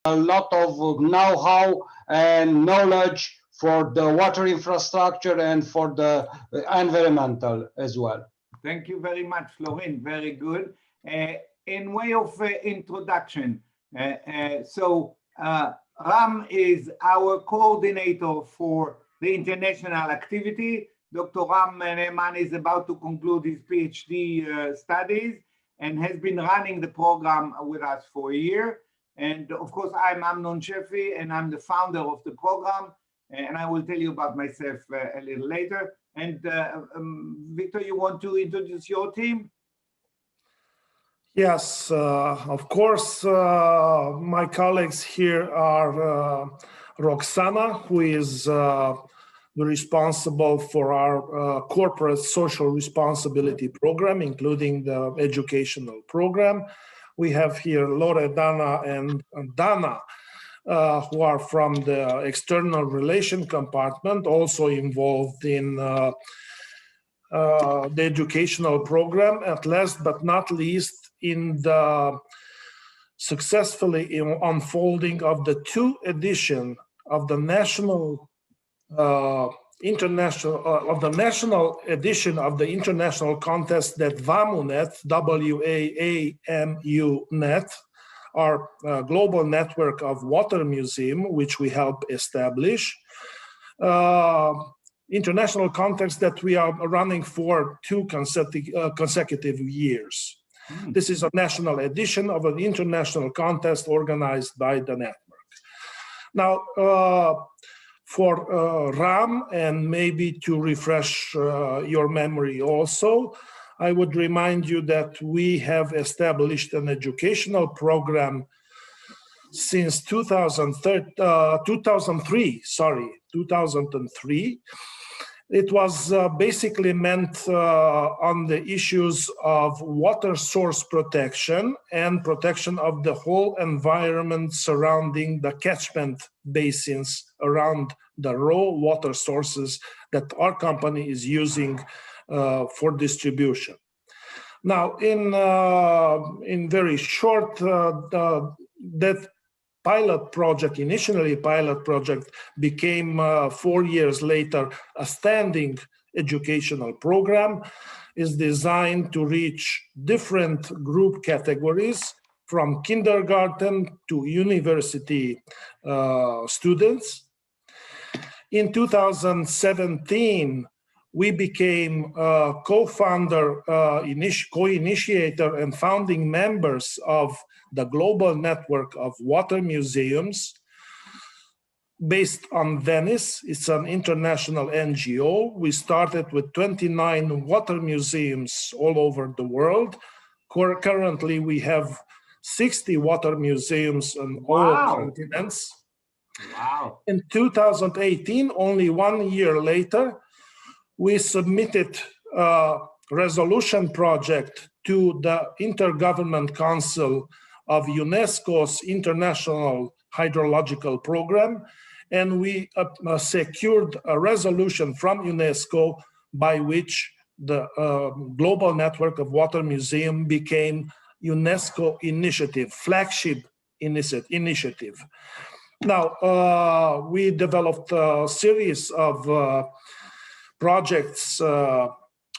a lot of know-how and knowledge for the water infrastructure and for the environmental as well. Thank you very much, Florin. Very good. In way of introduction, Ram is our coordinator for the international activity. Dr. Ram Neyman is about to conclude his PhD studies and has been running the program with us for a year. And of course, I'm Amnon Shefi, and I'm the founder of the program. And I will tell you about myself a little later. And Victor, you want to introduce your team? Yes, of course. My colleagues here are Roxana, who is responsible for our corporate social responsibility program, including the educational program. We have here Loredana and Dana, who are from the external relation compartment, also involved in the educational program, at last but not least in the successfully unfolding of the 2 edition of the national national edition of the international contest that WAMU-net, W-A-A-M-U-net, our global network of water museum, which we help establish. International contest that we are running for 2 consecutive years. This is a national edition of an international contest organized by the network. Now, for Ram, and maybe to refresh your memory also, I would remind you that we have established an educational program since 2003. It was basically meant on the issues of water source protection and protection of the whole environment surrounding the catchment basins around the raw water sources that our company is using for distribution. Now, in very short, that pilot project, initially pilot project, became 4 years later a standing educational program, is designed to reach different group categories from kindergarten to university students. In 2017, we became co-founder, co-initiator and founding members of the global network of water museums based on Venice. It's an international NGO. We started with 29 water museums all over the world. Currently, we have 60 water museums on all continents. Wow. In 2018, only 1 year later, we submitted a resolution project to the Intergovernmental Council of UNESCO's International Hydrological Program, and we secured a resolution from UNESCO by which the Global Network of Water Museum became UNESCO initiative, flagship initiative. Now, we developed a series of projects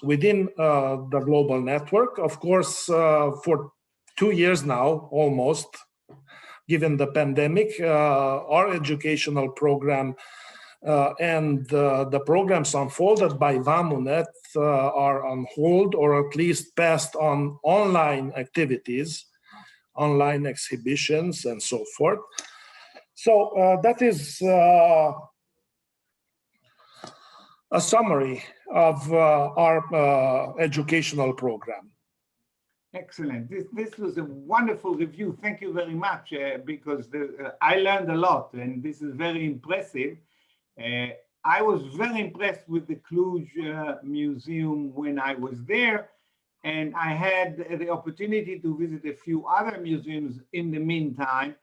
within the global network. Of course, for 2 years now, almost, given the pandemic, our educational program and the programs unfolded by WAMU-net are on hold, or at least passed on online activities, online exhibitions, and so forth. So that is a summary of our educational program. Excellent. This was a wonderful review. Thank you very much, because I learned a lot, and this is very impressive. I was very impressed with the Cluj Museum when I was there, and I had the opportunity to visit a few other museums in the meantime.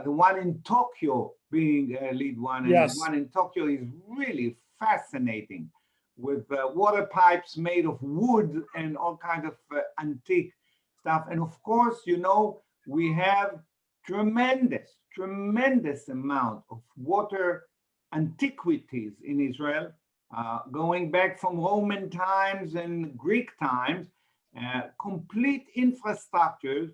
The one in Tokyo being a lead one, and the one in Tokyo is really fascinating, with water pipes made of wood and all kinds of antique stuff. And of course, you know, we have tremendous tremendous amount of water antiquities in Israel, going back from Roman times and Greek times, complete infrastructures,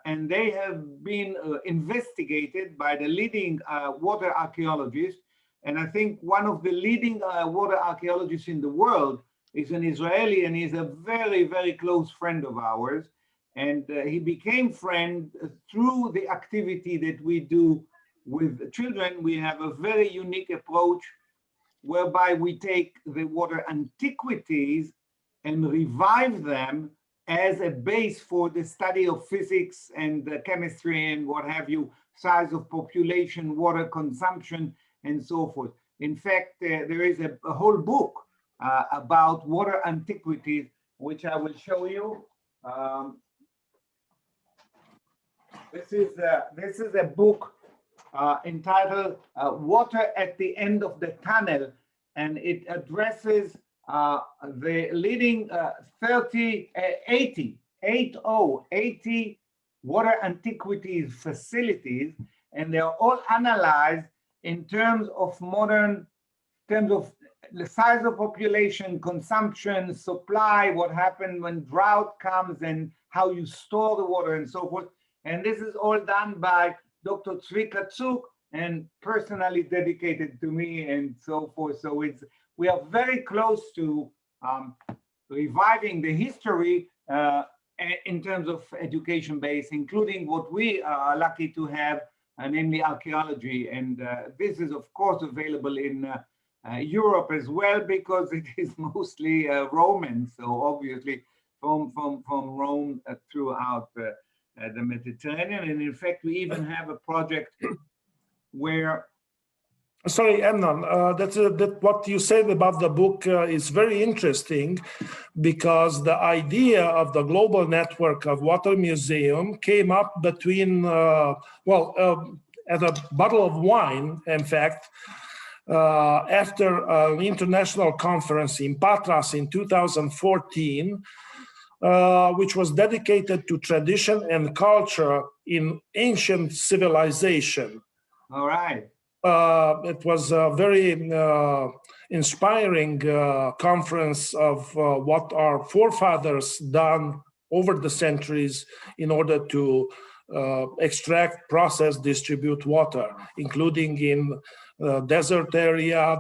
and they have been investigated by the leading water archaeologists. And I think one of the leading water archaeologists in the world is an Israeli, and he's a very, very close friend of ours. And he became friend through the activity that we do with children. We have a very unique approach whereby we take the water antiquities and revive them as a base for the study of physics and chemistry and what have you, size of population, water consumption, and so forth. In fact, there is a whole book about water antiquities, which I will show you. This is a book entitled Water at the End of the Tunnel, and it addresses the leading 80 water antiquities facilities, and they are all analyzed in terms of the size of population, consumption, supply, what happened when drought comes, and how you store the water and so forth. And this is all done by Dr. Tzvika Zuk, and personally dedicated to me and so forth. So we are very close to reviving the history in terms of education base, including what we are lucky to have, namely archaeology. And this is of course available in Europe as well, because it is mostly Roman. So obviously from Rome throughout the Mediterranean. And in fact, we even have a project where... Sorry, Amnon, that what you said about the book is very interesting, because the idea of the global network of water museum came up between, at a bottle of wine, in fact, after an international conference in Patras in 2014, which was dedicated to tradition and culture in ancient civilization. All right. It was a very inspiring conference of what our forefathers done over the centuries in order to extract, process, distribute water, including in desert area,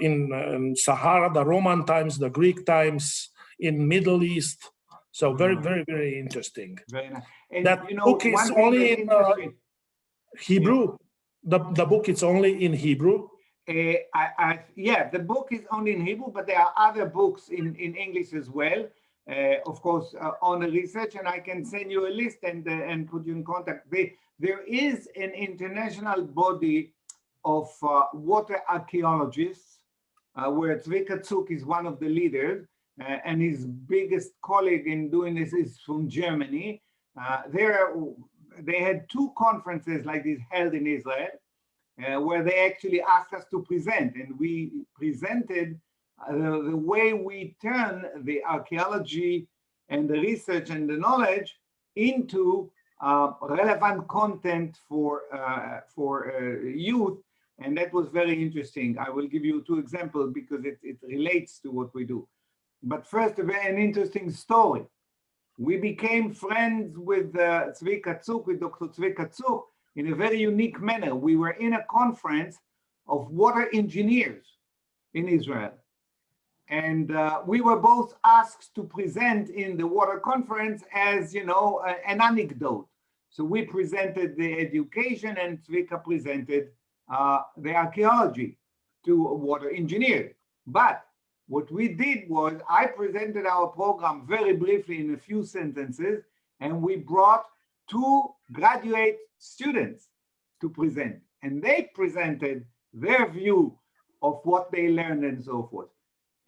in Sahara, the Roman times, the Greek times, in Middle East. So very, very, very interesting. Very nice. And that book is only in Hebrew. Yeah. The book is only in Hebrew. Yeah, the book is only in Hebrew, but there are other books in English as well. Of course, on the research, and I can send you a list and put you in contact. There is an international body of water archaeologists, where Tzvika Zuk is one of the leaders, and his biggest colleague in doing this is from Germany. They had 2 conferences like this held in Israel, where they actually asked us to present, and we presented the way we turn the archaeology and the research and the knowledge into relevant content for youth, and that was very interesting. I will give you 2 examples because it relates to what we do. But first, an interesting story. We became friends with Tzvika Zuk, with Dr. Tzvika Zuk, in a very unique manner. We were in a conference of water engineers in Israel. And we were both asked to present in the water conference as, you know, an anecdote. So we presented the education and Tzvika presented the archaeology to water engineers. But what we did was I presented our program very briefly in a few sentences, and we brought 2 graduate students to present, and they presented their view of what they learned and so forth.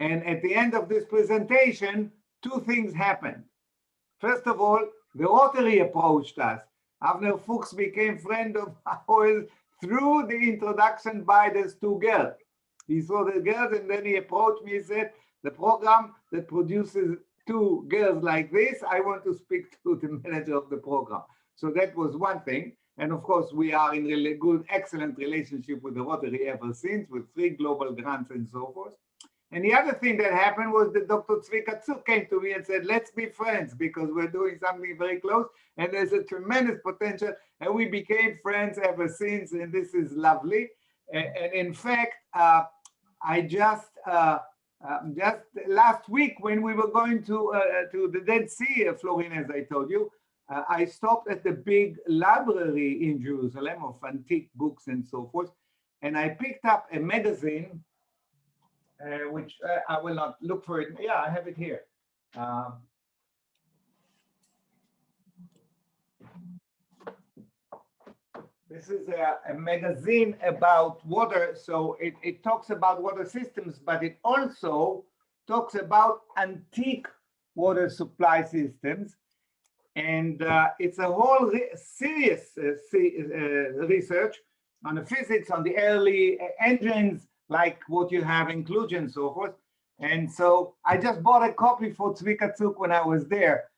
And at the end of this presentation, 2 things happened. First of all, the Rotary approached us. Avner Fuchs became friend of ours through the introduction by these 2 girls. He saw the girls, and then he approached me and said, the program that produces 2 girls like this, I want to speak to the manager of the program. So that was one thing. And of course, we are in really good, excellent relationship with the Rotary ever since, with 3 global grants and so forth. And the other thing that happened was that Dr. Zvika Tsuk came to me and said, let's be friends because we're doing something very close and there's a tremendous potential. And we became friends ever since, and this is lovely. And in fact, I just last week when we were going to the Dead Sea, Florin, as I told you, I stopped at the big library in Jerusalem of antique books and so forth, and I picked up a magazine, which I will not look for it. Yeah, I have it here. This is a magazine about water, so it talks about water systems, but it also talks about antique water supply systems. And it's a whole serious research on the physics, on the early engines, like what you have in Cluj and so forth. And so I just bought a copy for Zvika Tsuk when I was there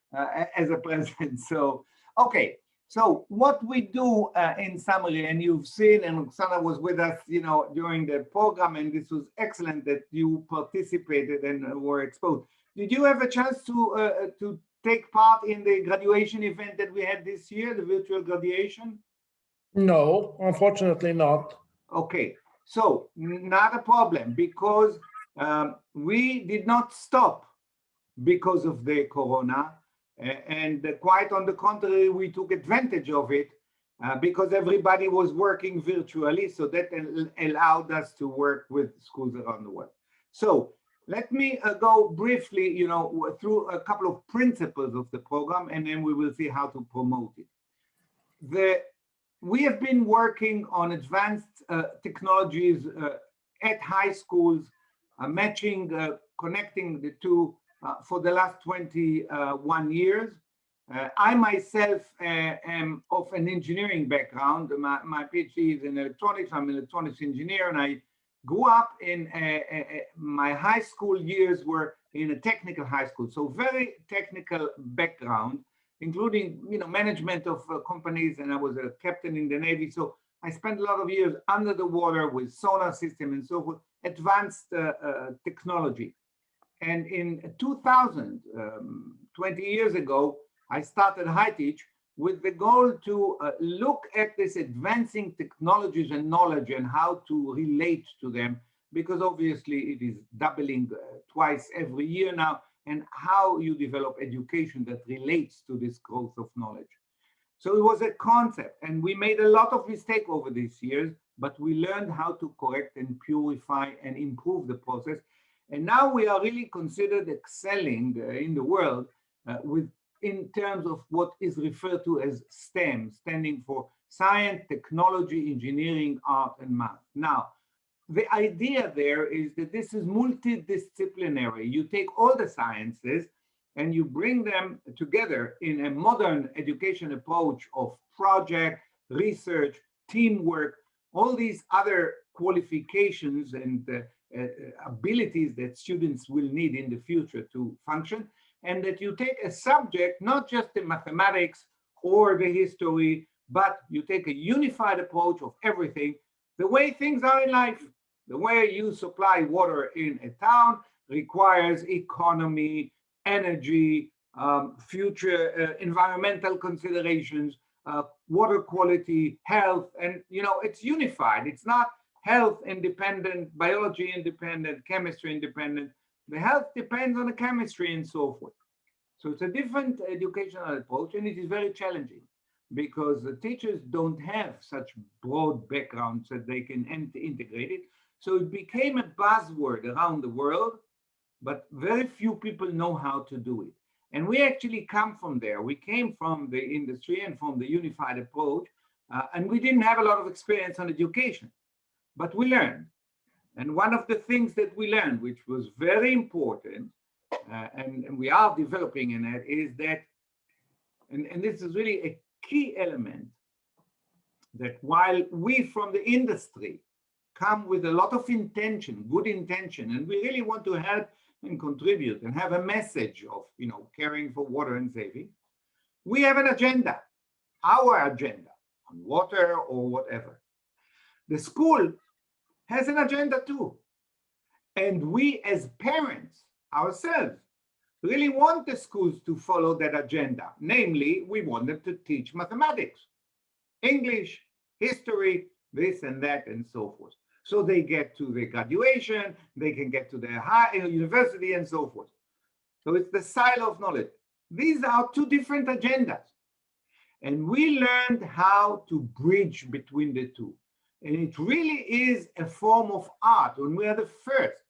as a present. So, okay. So what we do in summary, and you've seen, and Oksana was with us, you know, during the program, and this was excellent that you participated and were exposed. Did you have a chance to take part in the graduation event that we had this year, the virtual graduation? No, unfortunately not. Okay, so not a problem, because we did not stop because of the corona, and quite on the contrary, we took advantage of it because everybody was working virtually, so that allowed us to work with schools around the world. So let me go briefly, you know, through a couple of principles of the program, and then we will see how to promote it. We have been working on advanced technologies at high schools, matching, connecting the two for the last 21 years. I myself am of an engineering background. My PhD is in electronics. I'm an electronics engineer, and I grew up in my high school years were in a technical high school, so very technical background, including, you know, management of companies, and I was a captain in the Navy. So I spent a lot of years under the water with sonar system and so forth, advanced technology. And in 2000, 20 years ago, I started HiTeach with the goal to look at this advancing technologies and knowledge and how to relate to them, because obviously it is doubling twice every year now, and how you develop education that relates to this growth of knowledge. So it was a concept, and we made a lot of mistakes over these years, but we learned how to correct and purify and improve the process. And now we are really considered excelling in the world in terms of what is referred to as STEM, standing for science, technology, engineering, art, and math. Now, the idea there is that this is multidisciplinary. You take all the sciences and you bring them together in a modern education approach of project, research, teamwork, all these other qualifications and abilities that students will need in the future to function, and that you take a subject, not just the mathematics or the history, but you take a unified approach of everything, the way things are in life. The way you supply water in a town requires economy, energy, future environmental considerations, water quality, health, and you know, it's unified. It's not health independent, biology independent, chemistry independent. The health depends on the chemistry and so forth. So it's a different educational approach, and it is very challenging because the teachers don't have such broad backgrounds that they can integrate it. So it became a buzzword around the world, but very few people know how to do it. And we actually come from there. We came from the industry and from the unified approach, and we didn't have a lot of experience on education, but we learned. And one of the things that we learned, which was very important, and we are developing in it, is that, and this is really a key element, that while we from the industry come with a lot of intention, good intention, and we really want to help and contribute and have a message of, you know, caring for water and saving, we have an agenda, our agenda, on water or whatever. The school has an agenda too. And we as parents ourselves really want the schools to follow that agenda. Namely, we want them to teach mathematics, English, history, this and that, and so forth. So they get to the graduation, they can get to their university, and so forth. So it's the silo of knowledge. These are two different agendas. And we learned how to bridge between the two. And it really is a form of art. And we are the first,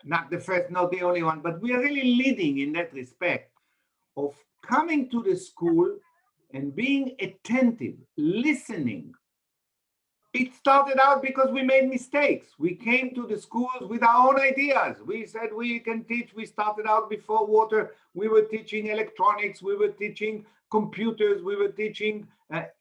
not the first, not the only one, but we are really leading in that respect of coming to the school and being attentive, listening. It started out because we made mistakes. We came to the schools with our own ideas. We said we can teach. We started out before water. We were teaching electronics. We were teaching computers. We were teaching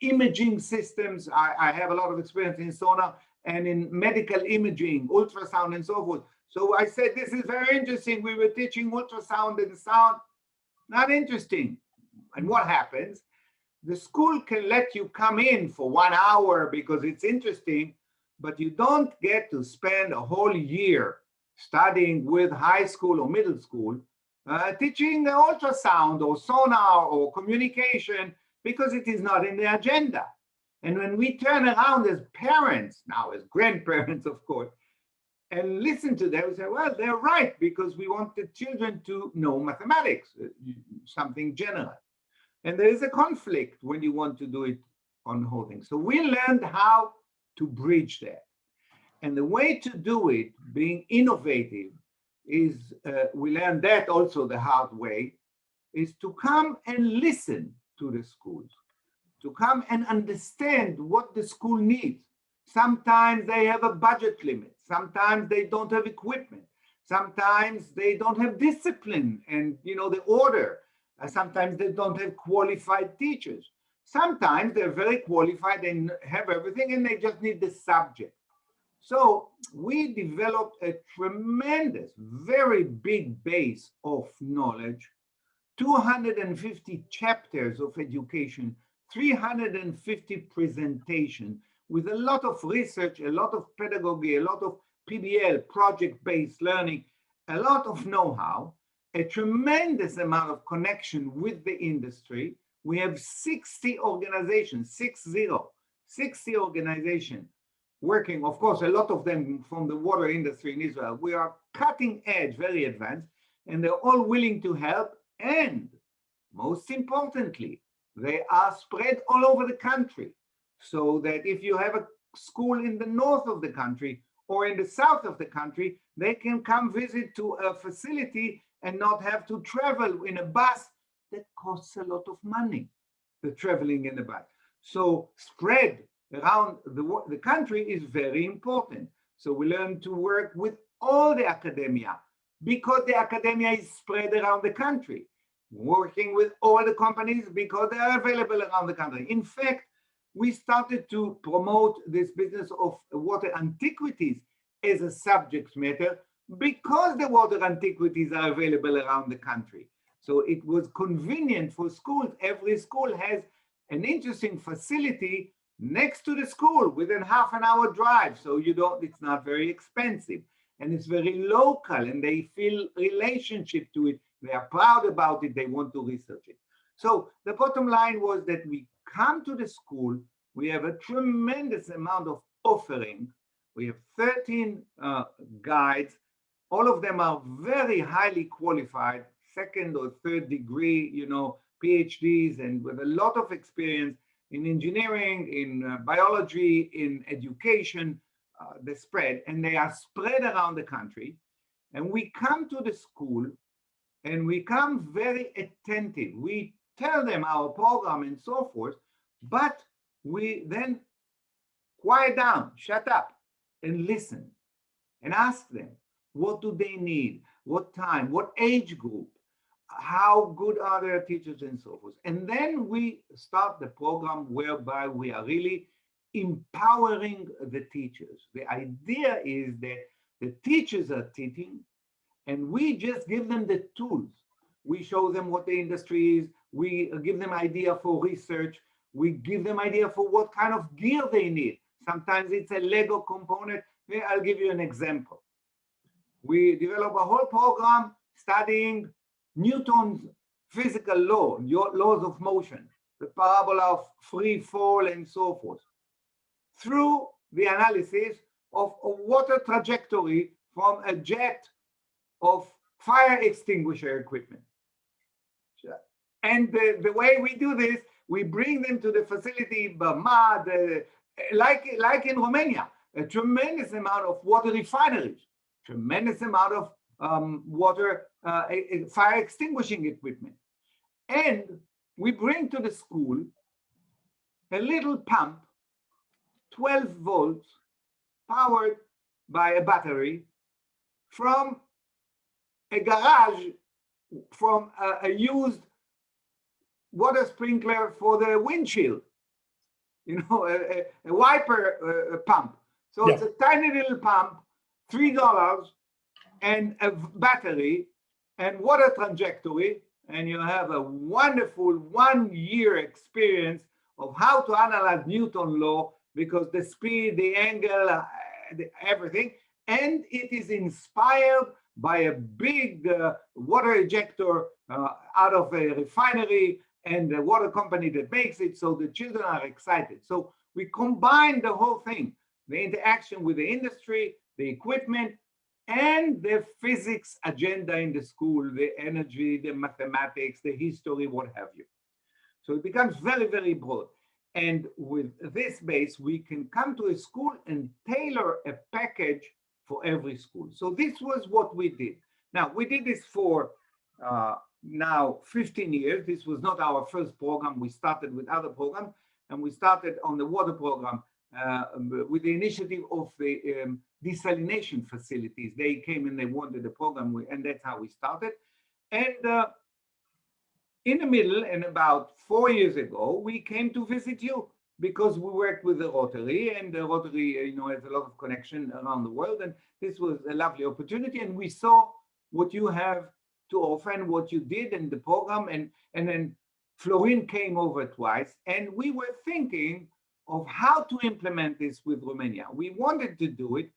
imaging systems. I have a lot of experience in sonar and in medical imaging, ultrasound, and so forth. So I said, this is very interesting. We were teaching ultrasound and sound. Not interesting. And what happens? The school can let you come in for 1 hour because it's interesting, but you don't get to spend a whole year studying with high school or middle school, teaching ultrasound or sonar or communication because it is not in the agenda. And when we turn around as parents, now as grandparents, of course, and listen to them, we say, well, they're right, because we want the children to know mathematics, something general. And there is a conflict when you want to do it on the whole thing. So we learned how to bridge that. And the way to do it, being innovative, is we learned that also the hard way, is to come and listen to the schools, to come and understand what the school needs. Sometimes they have a budget limit. Sometimes they don't have equipment. Sometimes they don't have discipline and, the order. Sometimes they don't have qualified teachers. Sometimes they're very qualified and have everything and they just need the subject. So we developed a tremendous, very big base of knowledge, 250 chapters of education, 350 presentations with a lot of research, a lot of pedagogy, a lot of PBL, project-based learning, a lot of know-how, a tremendous amount of connection with the industry. We have 60 organizations, 60 organizations working, of course, a lot of them from the water industry in Israel. We are cutting edge, very advanced, and they're all willing to help. And most importantly, they are spread all over the country, so that if you have a school in the north of the country or in the south of the country, they can come visit to a facility and not have to travel in a bus that costs a lot of money, the traveling in the bus. So spread around the country is very important. So we learn to work with all the academia, because the academia is spread around the country, working with all the companies because they are available around the country. In fact, we started to promote this business of water antiquities as a subject matter because the water antiquities are available around the country. So it was convenient for schools. Every school has an interesting facility next to the school within half an hour drive. So it's not very expensive and it's very local and they feel relationship to it. They are proud about it. They want to research it. So the bottom line was that we come to the school. We have a tremendous amount of offering. We have 13 guides. All of them are very highly qualified, second or third degree, PhDs, and with a lot of experience in engineering, in biology, in education, the spread, and they are spread around the country. And we come to the school and we come very attentive. We tell them our program and so forth, but we then quiet down, shut up, and listen and ask them, what do they need? What time? What age group? How good are their teachers and so forth? And then we start the program whereby we are really empowering the teachers. The idea is that the teachers are teaching and we just give them the tools. We show them what the industry is. We give them idea for research. We give them idea for what kind of gear they need. Sometimes it's a Lego component. I'll give you an example. We develop a whole program studying Newton's physical laws of motion, the parabola of free fall and so forth, through the analysis of a water trajectory from a jet of fire extinguisher equipment. And the way we do this, we bring them to the facility, like in Romania, a tremendous amount of water refineries, tremendous amount of water fire extinguishing equipment. And we bring to the school a little pump, 12 volts, powered by a battery from a garage, from a used water sprinkler for the windshield, a wiper pump. So it's a tiny little pump, $3, and a battery and water trajectory, and you have a wonderful 1-year experience of how to analyze Newton law, because the speed, the angle, everything, and it is inspired by a big water ejector out of a refinery and the water company that makes it, so the children are excited. So we combine the whole thing, the interaction with the industry, the equipment, and the physics agenda in the school, the energy, the mathematics, the history, what have you. So it becomes very, very broad. And with this base, we can come to a school and tailor a package for every school. So this was what we did. Now, we did this for now 15 years. This was not our first program. We started with other programs, and we started on the water program with the initiative of the desalination facilities. They came and they wanted the program, and that's how we started. And in the middle, and about 4 years ago, we came to visit you because we worked with the Rotary, and the Rotary, has a lot of connection around the world. And this was a lovely opportunity. And we saw what you have to offer and what you did in the program. And then Florin came over twice, and we were thinking of how to implement this with Romania. We wanted to do it.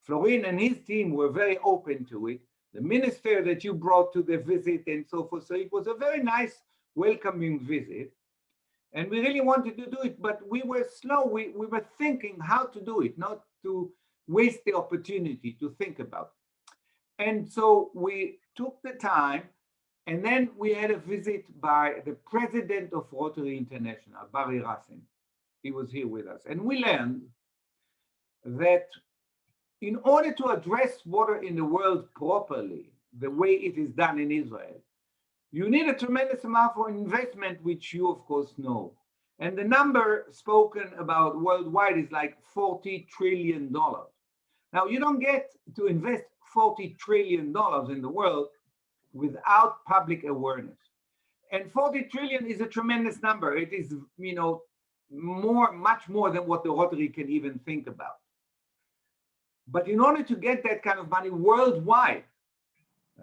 Florin and his team were very open to it. The minister that you brought to the visit and so forth. So it was a very nice, welcoming visit. And we really wanted to do it, but we were slow. We were thinking how to do it, not to waste the opportunity to think about it. And so we took the time, and then we had a visit by the president of Rotary International, Barry Racine. He was here with us. And we learned that in order to address water in the world properly, the way it is done in Israel, you need a tremendous amount of investment, which you, of course, know. And the number spoken about worldwide is like $40 trillion. Now, you don't get to invest $40 trillion in the world without public awareness. And 40 trillion is a tremendous number. It is, much more than what the Rotary can even think about. But in order to get that kind of money worldwide,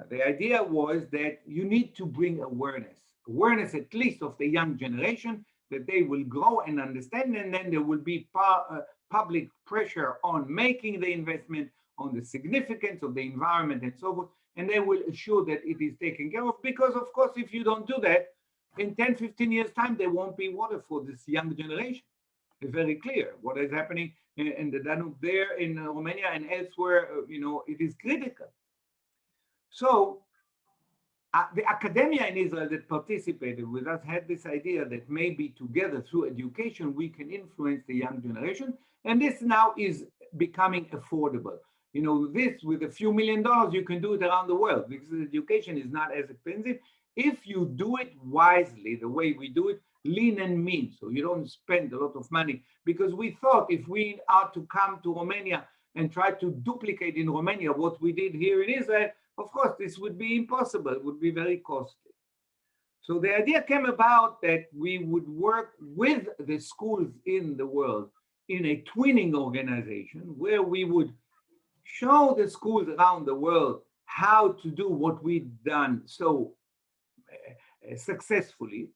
the idea was that you need to bring awareness at least of the young generation, that they will grow and understand, and then there will be public pressure on making the investment, on the significance of the environment and so forth, and they will assure that it is taken care of, because of course, if you don't do that, in 10, 15 years time, there won't be water for this young generation. It's very clear what is happening in the Danube there, in Romania and elsewhere, it is critical. So the academia in Israel that participated with us had this idea that maybe together through education, we can influence the young generation. And this now is becoming affordable. This with a few $1 million, you can do it around the world, because education is not as expensive if you do it wisely, the way we do it, lean and mean. So you don't spend a lot of money, because we thought if we are to come to Romania and try to duplicate in Romania what we did here in Israel, of course, this would be impossible. It would be very costly. So the idea came about that we would work with the schools in the world in a twinning organization, where we would show the schools around the world how to do what we've done so successfully.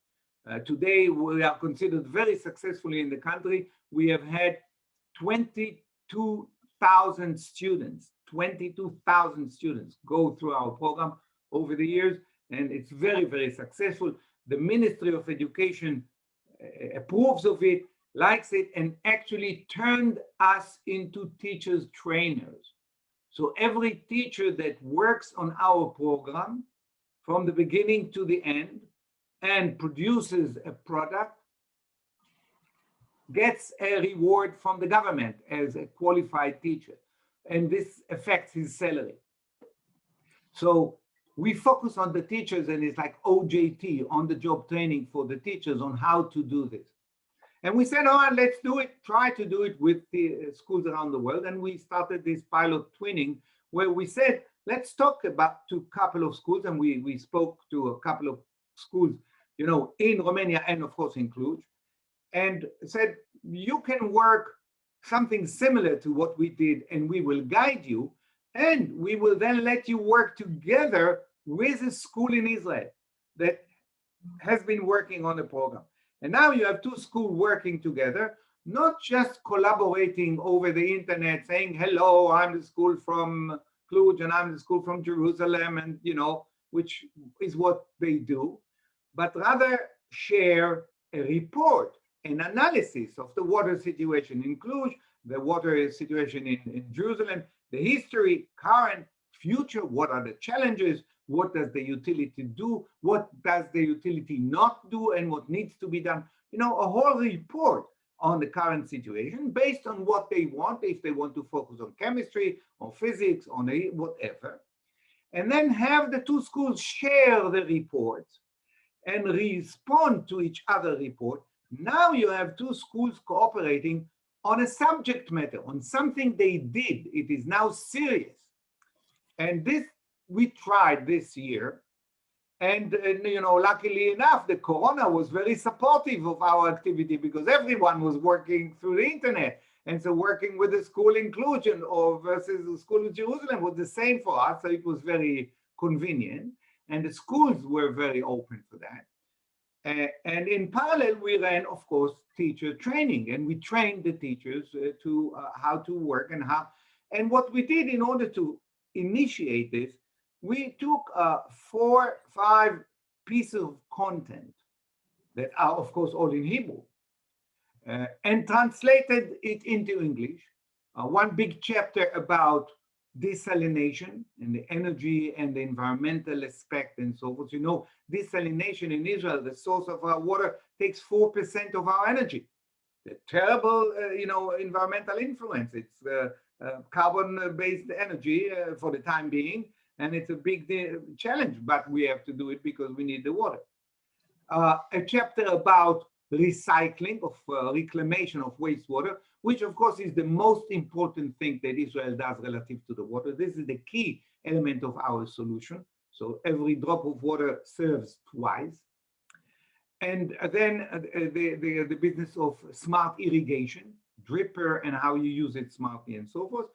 Today, we are considered very successfully in the country. We have had 22,000 students, 22,000 students go through our program over the years, and it's very, very successful. The Ministry of Education approves of it, likes it, and actually turned us into teachers trainers. So every teacher that works on our program from the beginning to the end and produces a product gets a reward from the government as a qualified teacher. And this affects his salary. So we focus on the teachers, and it's like OJT, on the job training for the teachers on how to do this. And we said, oh, let's do it, try to do it with the schools around the world. And we started this pilot twinning where we said, let's talk about to a couple of schools. And we spoke to a couple of schools, you know, in Romania and of course in Cluj, and said, you can work something similar to what we did, and we will guide you. And we will then let you work together with a school in Israel that has been working on the program. And now you have two schools working together, not just collaborating over the internet saying, hello, I'm the school from Cluj and I'm the school from Jerusalem, and, you know, which is what they do, but rather share a report, an analysis of the water situation in Cluj, the water situation in Jerusalem, the history, current, future, what are the challenges, what does the utility do, what does the utility not do, and what needs to be done. You know, a whole report on the current situation based on what they want, if they want to focus on chemistry, on physics, on whatever. And then have the two schools share the reports and respond to each other report. Now you have two schools cooperating on a subject matter, on something they did. It is now serious. And this we tried this year. And you know, luckily enough, the Corona was very supportive of our activity because everyone was working through the internet. And so working with the school in Cluj or versus the school in Jerusalem was the same for us. So it was very convenient. And the schools were very open for that. And in parallel, we ran, of course, teacher training, and we trained the teachers to how to work and how. And what we did in order to initiate this, we took 4, 5 pieces of content that are, of course, all in Hebrew, and translated it into English. One big chapter about desalination and the energy and the environmental aspect and so forth. You know, desalination in Israel, the source of our water, takes 4% of our energy. The terrible, you know, environmental influence. It's carbon-based energy for the time being, and it's a big challenge, but we have to do it because we need the water. A chapter about recycling of reclamation of wastewater, which of course is the most important thing that Israel does relative to the water. This is the key element of our solution. So every drop of water serves twice. And then the business of smart irrigation, dripper, and how you use it smartly and so forth.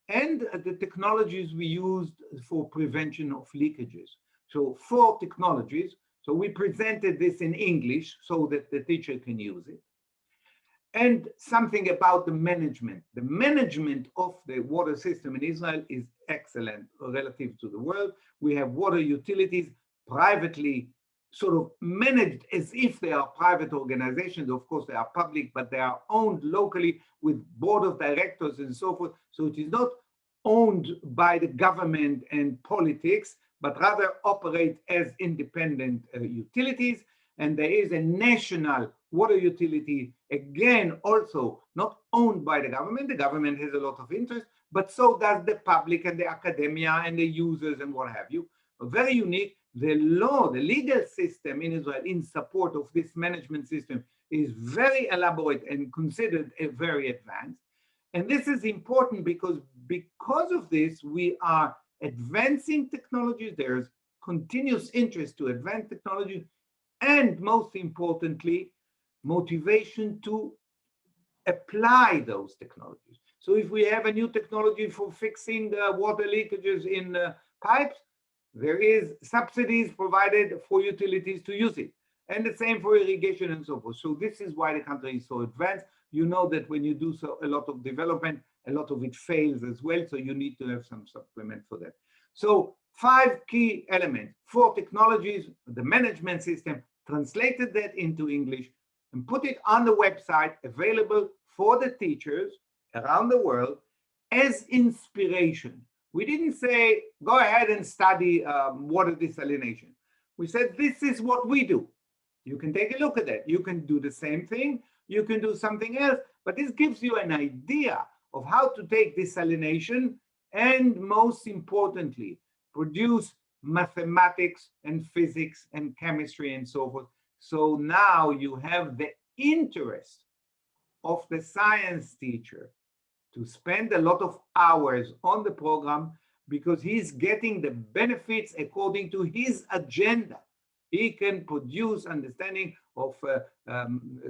And the technologies we used for prevention of leakages. So 4 technologies. So we presented this in English so that the teacher can use it. And something about the management. The management of the water system in Israel is excellent relative to the world. We have water utilities privately sort of managed as if they are private organizations. Of course, they are public, but they are owned locally with board of directors and so forth. So it is not owned by the government and politics, but rather operate as independent utilities. And there is a national water utility, again, also not owned by the government. The government has a lot of interest, but so does the public and the academia and the users and what have you. Very unique. The law, the legal system in Israel in support of this management system is very elaborate and considered very advanced. And this is important because of this, we are advancing technologies. There's continuous interest to advance technologies, and most importantly, motivation to apply those technologies. So if we have a new technology for fixing water leakages in pipes, there is subsidies provided for utilities to use it. and the same for irrigation and so forth. So this is why the country is so advanced. You know that when you do so a lot of development, a lot of it fails as well. So you need to have some supplement for that. So 5 key elements: 4 technologies, the management system, translated that into English and put it on the website, available for the teachers around the world as inspiration. We didn't say, go ahead and study water desalination. We said, this is what we do. You can take a look at that. You can do the same thing. You can do something else. But this gives you an idea of how to take desalination and, most importantly, produce mathematics and physics and chemistry and so forth. So now you have the interest of the science teacher to spend a lot of hours on the program because he's getting the benefits according to his agenda. He can produce understanding of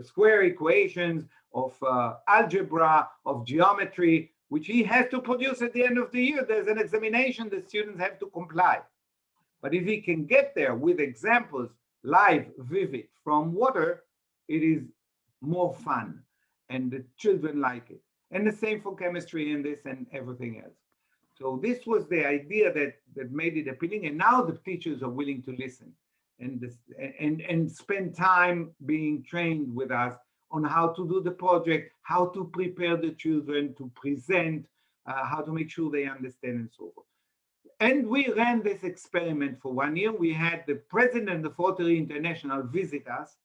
square equations, of algebra, of geometry, which he has to produce at the end of the year. There's an examination the students have to comply. But if he can get there with examples, live, vivid, from water, it is more fun, and the children like it. And the same for chemistry and this and everything else. So this was the idea that made it appealing, and now the teachers are willing to listen and spend time being trained with us on how to do the project, how to prepare the children to present, how to make sure they understand and so forth. And we ran this experiment for 1 year. We had the president of Rotary International visit us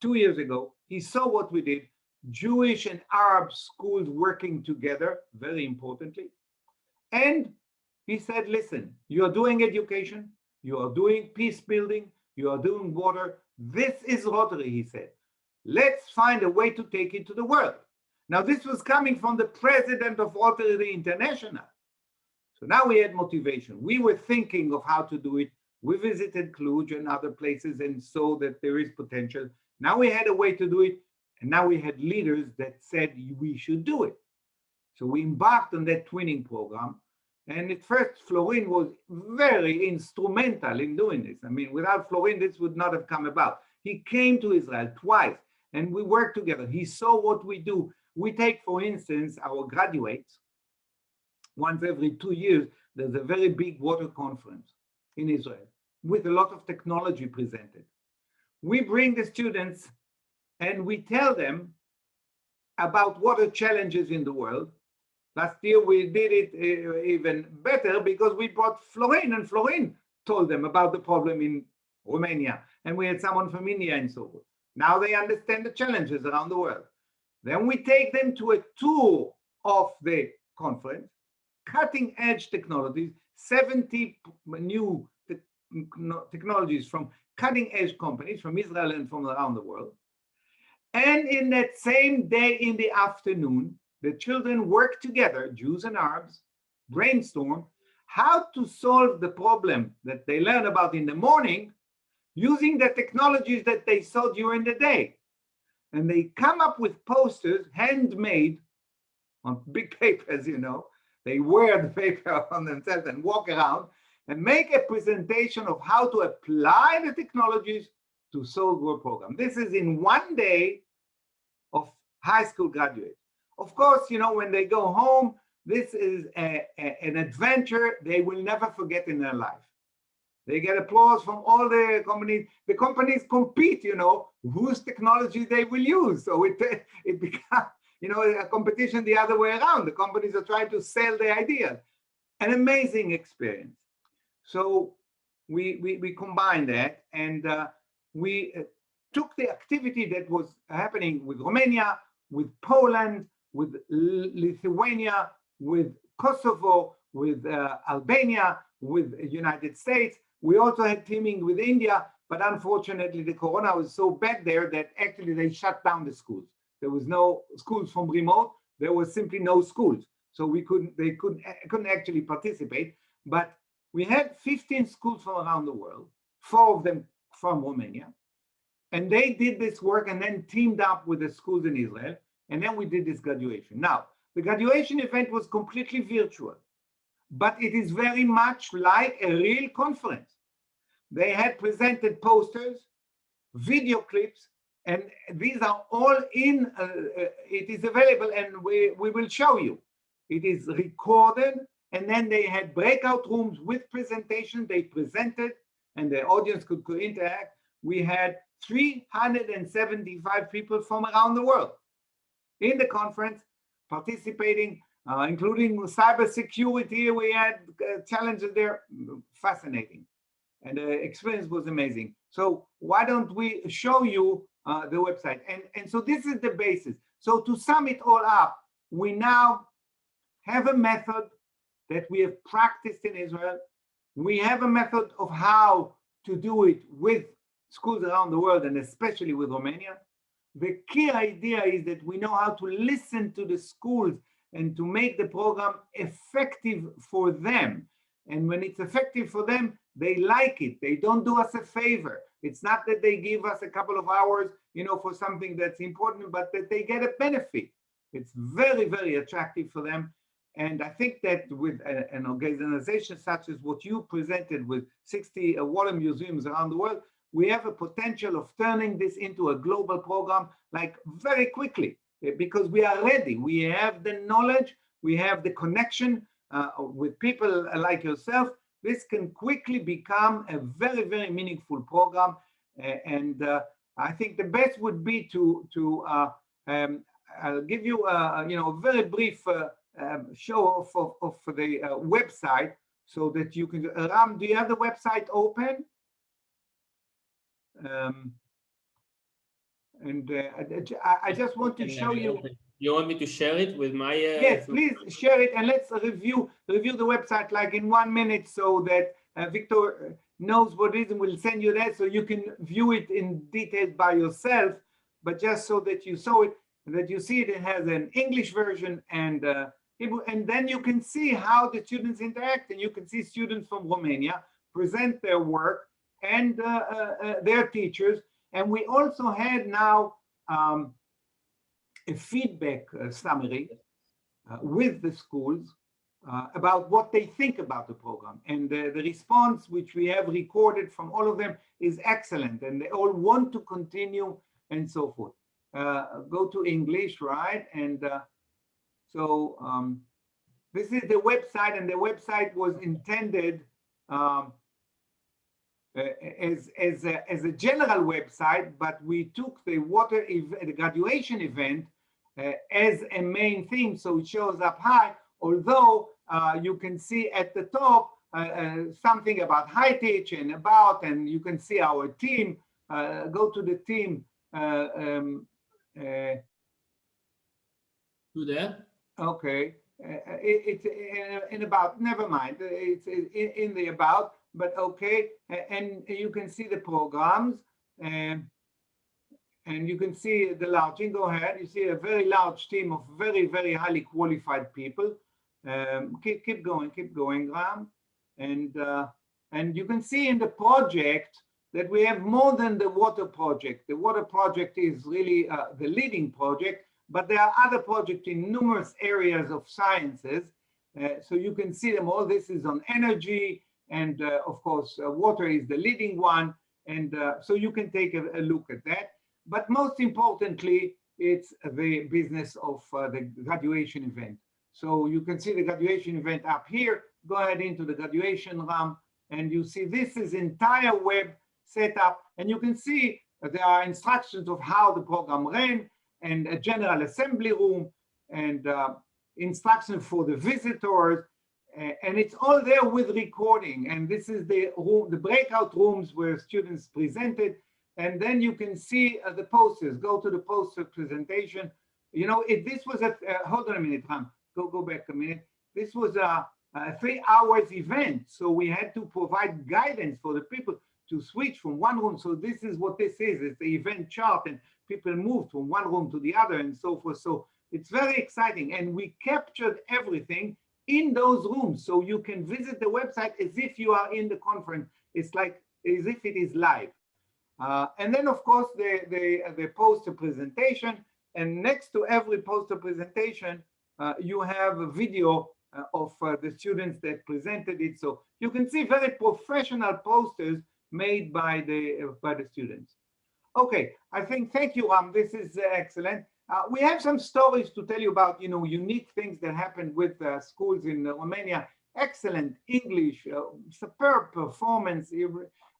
2 years ago. He saw what we did, Jewish and Arab schools working together, very importantly. And he said, listen, you are doing education, you are doing peace building, you are doing water. This is Rotary, he said. Let's find a way to take it to the world. Now, this was coming from the president of Rotary International. So now we had motivation. We were thinking of how to do it. We visited Cluj and other places and saw that there is potential. Now we had a way to do it. And now we had leaders that said we should do it. So we embarked on that twinning program. And at first, Florin was very instrumental in doing this. I mean, without Florin, this would not have come about. He came to Israel twice, and we worked together. He saw what we do. We take, for instance, our graduates. Once every 2 years, there's a very big water conference in Israel with a lot of technology presented. We bring the students and we tell them about water challenges in the world. Last year, we did it even better because we brought Florin, and Florin told them about the problem in Romania. And we had someone from India and so forth. Now they understand the challenges around the world. Then we take them to a tour of the conference, cutting edge technologies, 70 new technologies from cutting edge companies from Israel and from around the world. And in that same day in the afternoon, the children work together, Jews and Arabs, brainstorm how to solve the problem that they learn about in the morning using the technologies that they saw during the day. And they come up with posters, handmade on big papers, you know. They wear the paper on themselves and walk around and make a presentation of how to apply the technologies to solve your program. This is in 1 day of high school graduates. Of course, you know, when they go home, this is an adventure they will never forget in their life. They get applause from all the companies. The companies compete, you know, whose technology they will use. So it becomes, you know, a competition the other way around. The companies are trying to sell their ideas. An amazing experience. So we combined that, and we took the activity that was happening with Romania, with Poland, with Lithuania, with Kosovo, with Albania, with the United States. We also had teaming with India, but unfortunately the corona was so bad there that actually they shut down the schools. There was no schools from remote. There was simply no schools. So they couldn't actually participate. But we had 15 schools from around the world, 4 of them from Romania. And they did this work and then teamed up with the schools in Israel. And then we did this graduation. Now, the graduation event was completely virtual, but it is very much like a real conference. They had presented posters, video clips, and these are all in, it is available, and we will show you. It is recorded, and then they had breakout rooms with presentation. They presented, and the audience could interact. We had 375 people from around the world in the conference participating, including cybersecurity. We had challenges there. Fascinating. And the experience was amazing. So why don't we show you the website? And so this is the basis. So to sum it all up, we now have a method that we have practiced in Israel. We have a method of how to do it with schools around the world, and especially with Romania. The key idea is that we know how to listen to the schools and to make the program effective for them. And when it's effective for them, they like it. They don't do us a favor. It's not that they give us a couple of hours, for something that's important, but that they get a benefit. It's very, very attractive for them. And I think that with an organization such as what you presented with 60 water museums around the world, we have a potential of turning this into a global program like very quickly, because we are ready. We have the knowledge, we have the connection with people like yourself. This can quickly become a very, very meaningful program. And I think the best would be to I'll give you a very brief show of the website so that you can. Ram, do you have the website open? I just want to show you. You want me to share it with my? Yes, please share it, and let's review the website like in 1 minute, so that Victor knows what it is, and we'll send you that so you can view it in detail by yourself. But just so that you saw it, that you see it, it has an English version and then you can see how the students interact, and you can see students from Romania present their work and their teachers. And we also had now a feedback summary with the schools about what they think about the program. And the response, which we have recorded from all of them, is excellent. And they all want to continue and so forth. Go to English, right? And this is the website, and the website was intended as a general website, but we took the the graduation event as a main theme, so it shows up high, although you can see at the top something about high teach and you can see our team. Go to the team. To there? Okay. It's in about, never mind, it's in the about, but okay. And you can see the programs, and you can see the large team. Go ahead. You see a very large team of very, very highly qualified people. Keep going, Ram. And you can see in the project that we have more than the water project. The water project is really the leading project, but there are other projects in numerous areas of sciences. So you can see them all. This is on energy, and of course, water is the leading one. And so you can take a look at that. But most importantly, it's the business of the graduation event. So you can see the graduation event up here. Go ahead into the graduation Ram, and you see this is entire web setup. And you can see there are instructions of how the program ran, and a general assembly room, and instructions for the visitors. And it's all there with recording. And this is the room, the breakout rooms where students presented. And then you can see the posters. Go to the poster presentation. This was a, hold on a minute, Ram. Go back a minute. This was a 3 hours event. So we had to provide guidance for the people to switch from one room. So this is what this is. It's the event chart, and people moved from one room to the other and so forth. So it's very exciting. And we captured everything in those rooms. So you can visit the website as if you are in the conference. It's like as if it is live. And then, of course, the poster presentation. And next to every poster presentation, you have a video of the students that presented it. So you can see very professional posters made by the students. Okay, I think, thank you, Ram. This is excellent. We have some stories to tell you about, unique things that happened with schools in Romania. Excellent English, superb performance.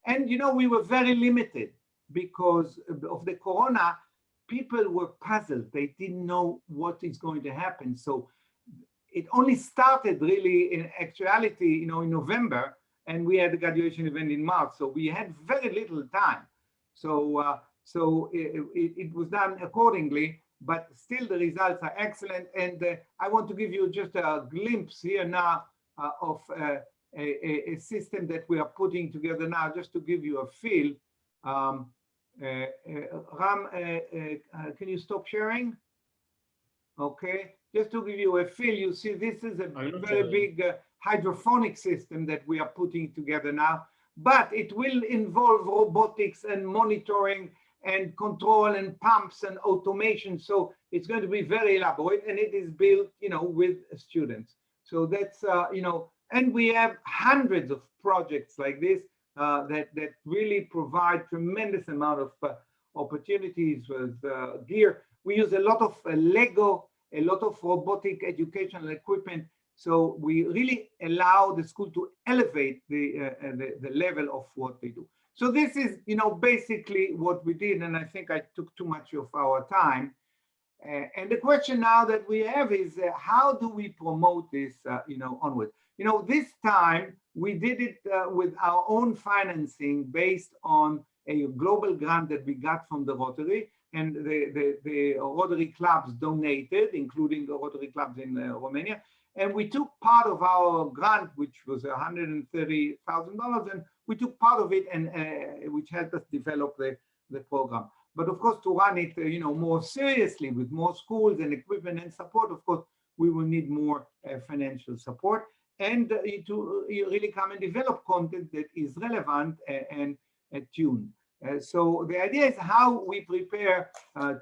And, we were very limited because of the corona. People were puzzled. They didn't know what is going to happen. So it only started really in actuality, in November, and we had the graduation event in March. So we had very little time. So it was done accordingly, but still the results are excellent. And I want to give you just a glimpse here now of a system that we are putting together now, just to give you a feel. Ram, can you stop sharing? Okay, just to give you a feel, you see this is a very big hydrophonic system that we are putting together now, but it will involve robotics and monitoring and control and pumps and automation. So it's going to be very elaborate, and it is built, with students. So that's, and we have hundreds of projects like this that really provide tremendous amount of opportunities with gear. We use a lot of Lego, a lot of robotic educational equipment. So we really allow the school to elevate the level of what they do. So this is, basically what we did. And I think I took too much of our time. And the question now that we have is, how do we promote this, onward? This time we did it with our own financing based on a global grant that we got from the Rotary, and the Rotary clubs donated, including the Rotary clubs in Romania. And we took part of our grant, which was $130,000, and we took part of it, and which helped us develop the program. But of course, to run it, more seriously with more schools and equipment and support, of course, we will need more financial support, and to really come and develop content that is relevant and tuned. So the idea is how we prepare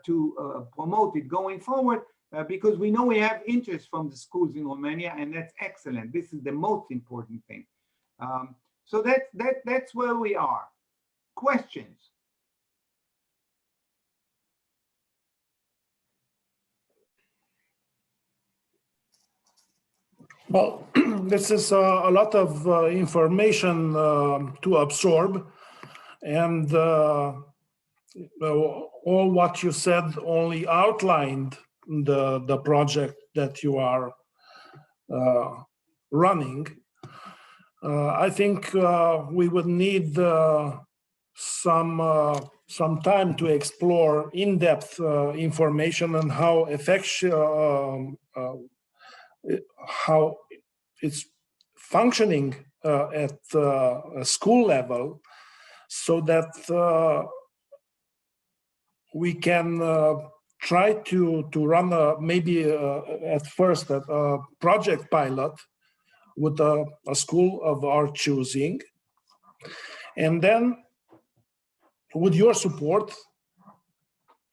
to promote it going forward, because we know we have interest from the schools in Romania, and that's excellent. This is the most important thing. So that's where we are. Questions? Well, this is a lot of information to absorb, and all what you said only outlined the project that you are running. I think we would need some time to explore in-depth information on how how it's functioning at a school level, so that we can try to run maybe at first a project pilot with a school of our choosing, and then with your support,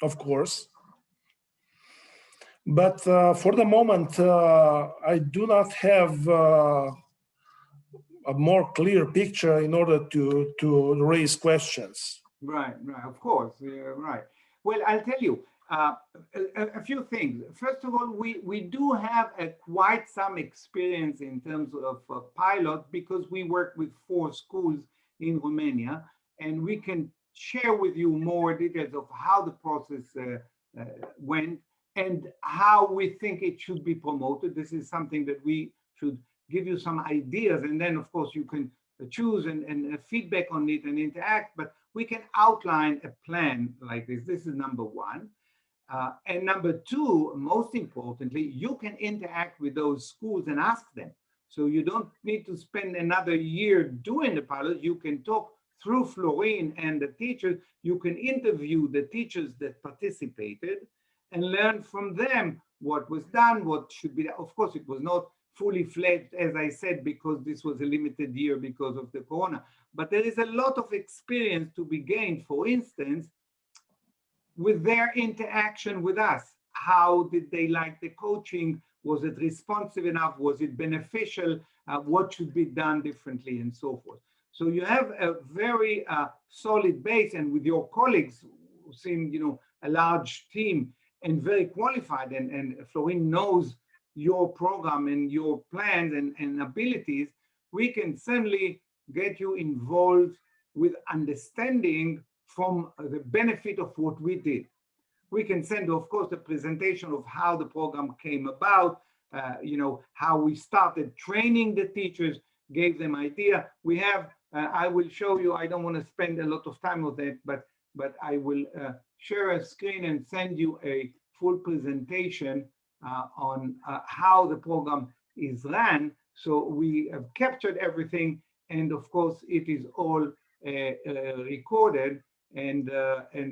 of course. But for the moment, I do not have a more clear picture in order to raise questions. Right, of course, right. Well, I'll tell you a few things. First of all, we do have quite some experience in terms of pilot, because we work with 4 schools in Romania, and we can share with you more details of how the process went and how we think it should be promoted. This is something that we should give you some ideas, and then of course you can choose and feedback on it and interact, but we can outline a plan like this. This is number 1. And number 2, most importantly, you can interact with those schools and ask them. So you don't need to spend another year doing the pilot. You can talk through Florin and the teachers. You can interview the teachers that participated and learn from them what was done, what should be. Of course, it was not fully fledged, as I said, because this was a limited year because of the corona. But there is a lot of experience to be gained, for instance, with their interaction with us. How did they like the coaching? Was it responsive enough? Was it beneficial? What should be done differently, and so forth. So you have a very solid base, and with your colleagues, seem, you know, a large team and very qualified, and Florin knows your program and your plans and abilities, we can certainly get you involved with understanding from the benefit of what we did. We can send, of course, the presentation of how the program came about, you know, how we started training the teachers, gave them idea. We have, I will show you, I don't want to spend a lot of time on that, but I will share a screen and send you a full presentation on how the program is ran. So we have captured everything, and of course, it is all recorded. And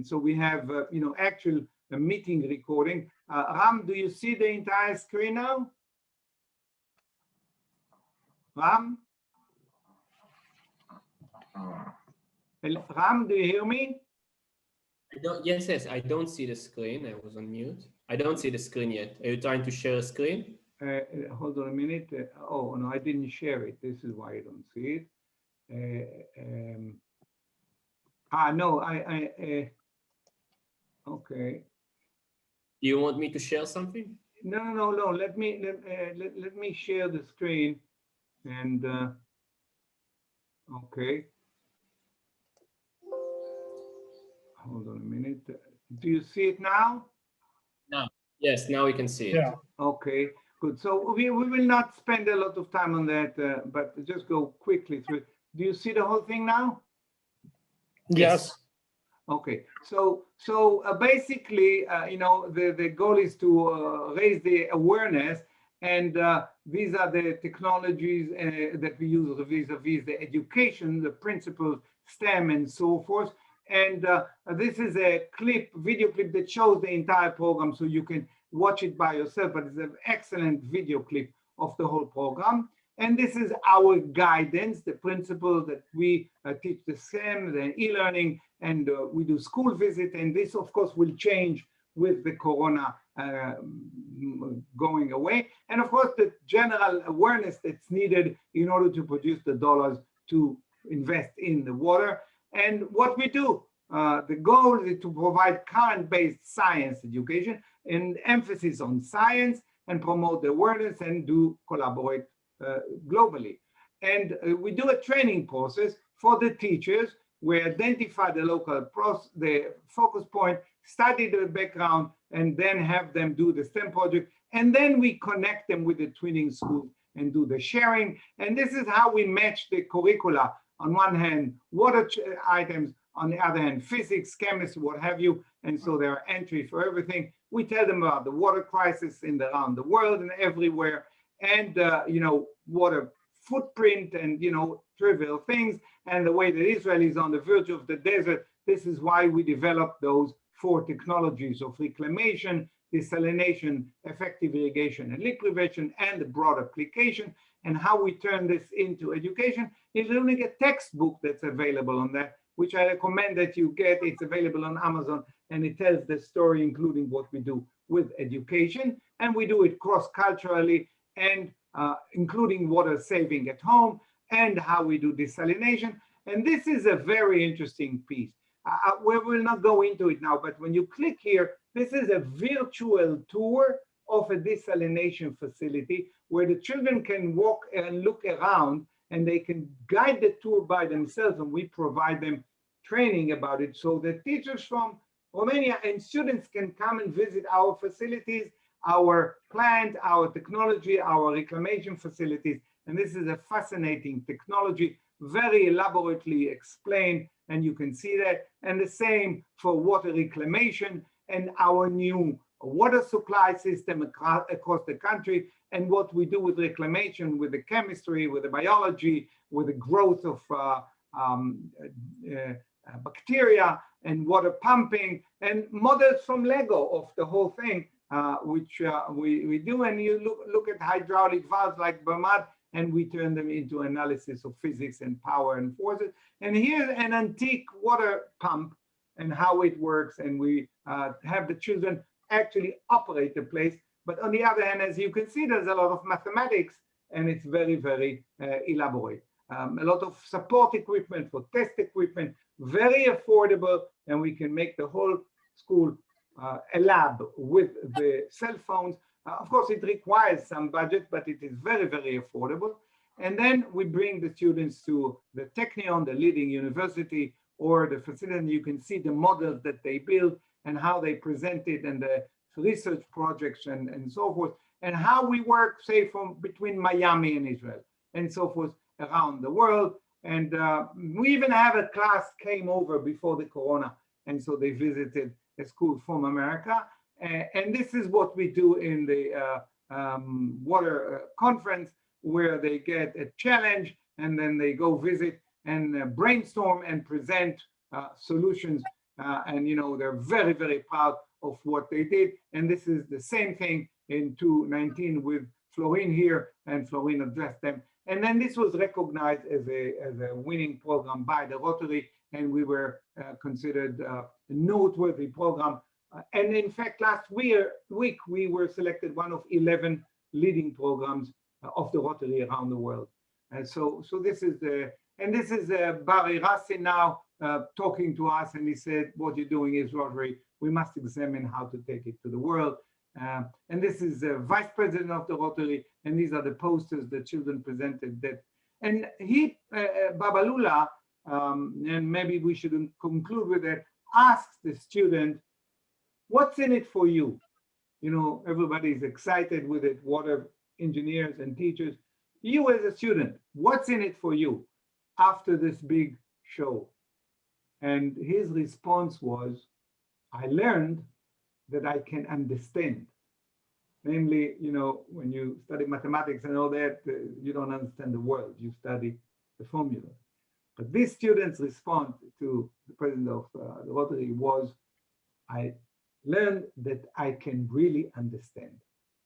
so we have, you know, actual meeting recording. Ram, do you see the entire screen now? Ram? Ram, do you hear me? Yes, I don't see the screen. I was on mute. I don't see the screen yet. Are you trying to share a screen? Hold on a minute. Oh, no, I didn't share it. This is why I don't see it. No, okay. Do you want me to share something? No. Let me share the screen, and okay. Hold on a minute. Do you see it now? No. Yes, now we can see it. Yeah. Okay, good. So we will not spend a lot of time on that, but just go quickly through it. Do you see the whole thing now? Yes. Okay, so basically, you know, the goal is to raise the awareness, and these are the technologies that we use vis-a-vis the education, the principles, STEM, and so forth. And this is a video clip that shows the entire program, so you can watch it by yourself, but it's an excellent video clip of the whole program. And this is our guidance, the principle that we teach the STEM, the e-learning, and we do school visit. And this, of course, will change with the corona going away. And of course, the general awareness that's needed in order to produce the dollars to invest in the water. And what we do, the goal is to provide current-based science education and emphasis on science, and promote the awareness and do collaborate globally. And we do a training process for the teachers. We identify the local the focus point, study the background, and then have them do the STEM project. And then we connect them with the twinning schools and do the sharing. And this is how we match the curricula. On one hand, water items, on the other hand, physics, chemistry, what have you. And so there are entries for everything. We tell them about the water crisis around the world and everywhere, and you know, water footprint, and you know, trivial things, and the way that Israel is on the verge of the desert. This is why we developed those 4 technologies of reclamation, desalination, effective irrigation, and leak prevention, and the broad application. And how we turn this into education is only a textbook that's available on that, which I recommend that you get. It's available on Amazon, and it tells the story, including what we do with education. And we do it cross-culturally, and including water saving at home, and how we do desalination. And this is a very interesting piece. We will not go into it now, but when you click here, this is a virtual tour of a desalination facility where the children can walk and look around, and they can guide the tour by themselves, and we provide them training about it. So the teachers from Romania and students can come and visit our facilities, our plant, our technology, our reclamation facilities. And this is a fascinating technology, very elaborately explained, and you can see that. And the same for water reclamation and our new water supply system across the country, and what we do with reclamation, with the chemistry, with the biology, with the growth of bacteria, and water pumping, and models from Lego of the whole thing, which we do. And you look at hydraulic valves like Bermud, and we turn them into analysis of physics and power and forces. And here's an antique water pump and how it works. And we have the children actually operate the place. But on the other hand, as you can see, there's a lot of mathematics, and it's very, very elaborate. A lot of support equipment for test equipment, very affordable, and we can make the whole school a lab with the cell phones. Of course, it requires some budget, but it is very, very affordable. And then we bring the students to the Technion, the leading university, or the facility, and you can see the models that they build and how they present it, and the research projects and so forth, and how we work, say, from between Miami and Israel, and so forth around the world. And we even have a class came over before the corona, and so they visited a school from America. And this is what we do in the water conference, where they get a challenge and then they go visit and brainstorm and present solutions. And they're very, very proud of what they did. And this is the same thing in 2019 with Florin here, and Florin addressed them. And then this was recognized as a winning program by the Rotary, and we were considered a noteworthy program. And in fact, last week, we were selected one of 11 leading programs of the Rotary around the world. And so this is Barry Rassi now talking to us, and he said, what you're doing is Rotary. We must examine how to take it to the world. And this is the vice president of the Rotary, and these are the posters the children presented. And he, Babalula, and maybe we should conclude with that, asks the student, what's in it for you? Everybody's excited with it, water engineers and teachers. You as a student, what's in it for you after this big show? And his response was, I learned that I can understand. Namely, when you study mathematics and all that, you don't understand the world, you study the formula. But this student's response to the president of the Rotary was, I learned that I can really understand.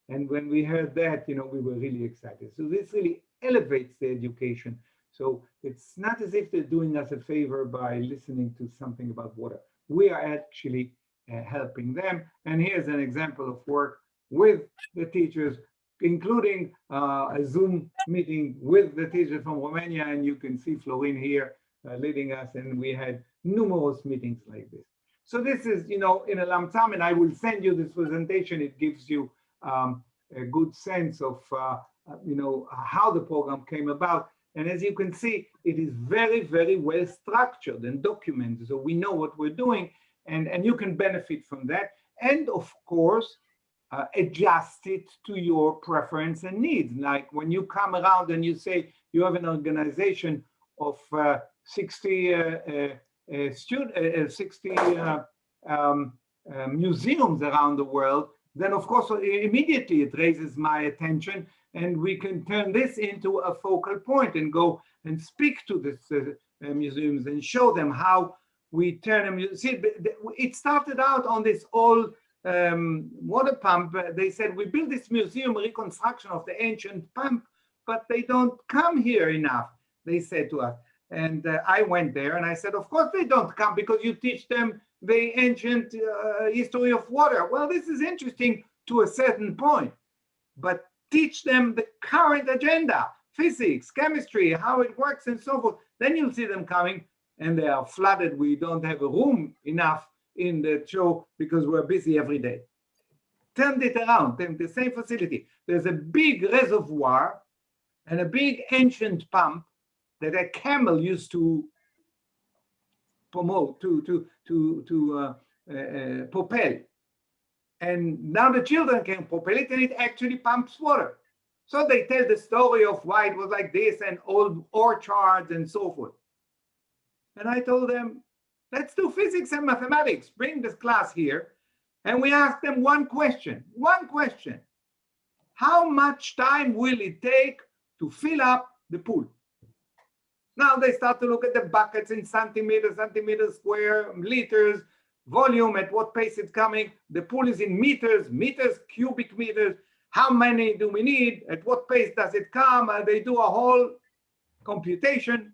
And when we heard that, we were really excited. So this really elevates the education. So it's not as if they're doing us a favor by listening to something about water. We are actually helping them. And here's an example of work with the teachers, including a Zoom meeting with the teachers from Romania. And you can see Florin here leading us. And we had numerous meetings like this. So this is, in a lump sum, and I will send you this presentation. It gives you a good sense of, how the program came about. And as you can see, it is very, very well structured and documented. So we know what we're doing, and you can benefit from that. And of course, adjust it to your preference and needs. Like when you come around and you say you have an organization of 60 museums around the world, then of course immediately it raises my attention, and we can turn this into a focal point and go and speak to these museums and show them how we turn them. See, it started out on this old water pump. They said, we build this museum reconstruction of the ancient pump, but they don't come here enough, they said to us. And I went there and I said, of course they don't come, because you teach them the ancient history of water. Well, this is interesting to a certain point, but teach them the current agenda, physics, chemistry, how it works and so forth. Then you'll see them coming, and they are flooded. We don't have a room enough in the show because we're busy every day. Turned it around, in the same facility. There's a big reservoir and a big ancient pump that a camel used to promote, propel. And now the children can propel it, and it actually pumps water. So they tell the story of why it was like this, and old orchards and so forth. And I told them, let's do physics and mathematics. Bring this class here. And we asked them one question. How much time will it take to fill up the pool? Now they start to look at the buckets in centimeters square, liters, volume, at what pace it's coming. The pool is in meters, cubic meters. How many do we need? At what pace does it come? They do a whole computation.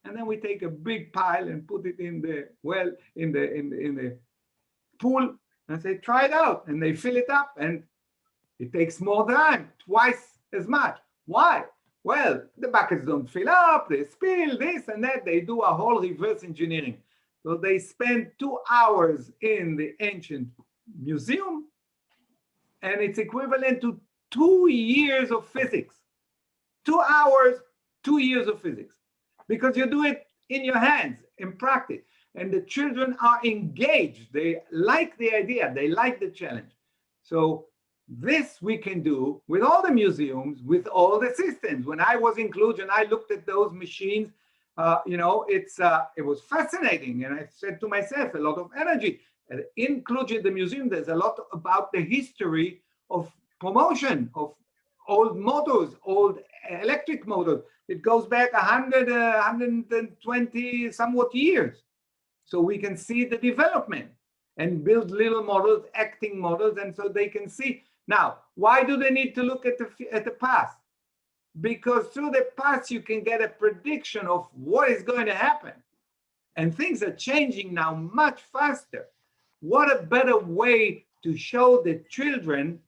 And then we take a big pile and put it in the well, in the pool, and say, try it out. And they fill it up, and it takes more time, twice as much. Why? Well, the buckets don't fill up, they spill this and that. They do a whole reverse engineering. So they spend 2 hours in the ancient museum, and it's equivalent to 2 years of physics. 2 hours, 2 years of physics, because you do it in your hands, in practice. And the children are engaged. They like the idea, they like the challenge. So this we can do with all the museums, with all the systems. When I was in Cluj and I looked at those machines, it was fascinating. And I said to myself, a lot of energy. And in Cluj, in the museum, there's a lot about the history of promotion, of old motors, old electric motors. It goes back 100, 120 somewhat years. So we can see the development and build little models, acting models, and so they can see. Now, why do they need to look at the past? Because through the past, you can get a prediction of what is going to happen. And things are changing now much faster. What a better way to show the children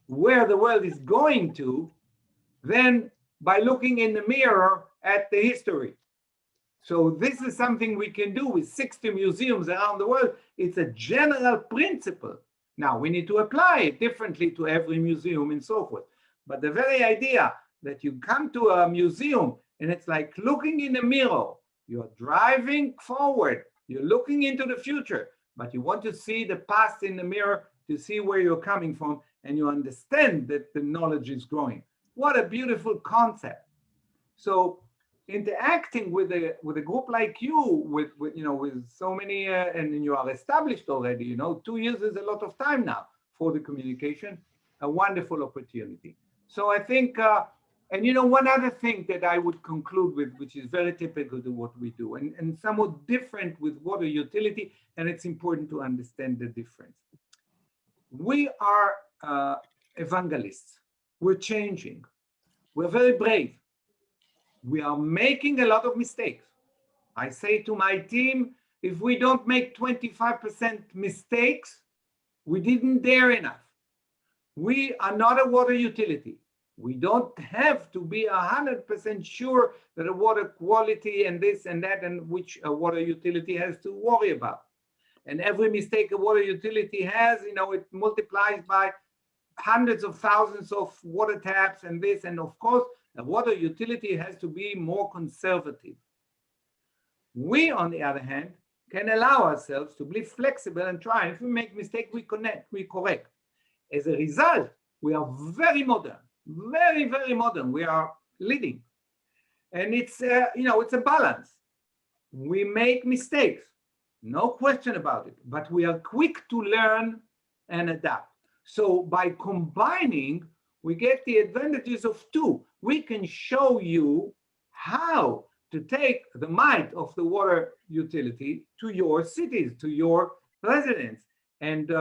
where the world is going to than by looking in the mirror at the history. So this is something we can do with 60 museums around the world. It's a general principle. Now, we need to apply it differently to every museum and so forth. But the very idea that you come to a museum and it's like looking in a mirror, you're driving forward, you're looking into the future, but you want to see the past in the mirror to see where you're coming from, and you understand that the knowledge is growing. What a beautiful concept. So interacting with a group like you, with so many, and you are established already, 2 years is a lot of time now for the communication, a wonderful opportunity. So I think, one other thing that I would conclude with, which is very typical to what we do, and somewhat different with water utility, and it's important to understand the difference. We are evangelists. We're changing. We're very brave. We are making a lot of mistakes. I say to my team, if we don't make 25% mistakes, we didn't dare enough. We are not a water utility. We don't have to be 100% sure that the water quality and this and that, and which a water utility has to worry about. And every mistake a water utility has, it multiplies by hundreds of thousands of water taps and this, and of course, a water utility has to be more conservative. We, on the other hand, can allow ourselves to be flexible and try. If we make mistake, we correct. As a result, we are very modern, very, very modern. We are leading. And it's a balance. We make mistakes, no question about it, but we are quick to learn and adapt. So by combining, we get the advantages of two. We can show you how to take the might of the water utility to your cities, to your residents, and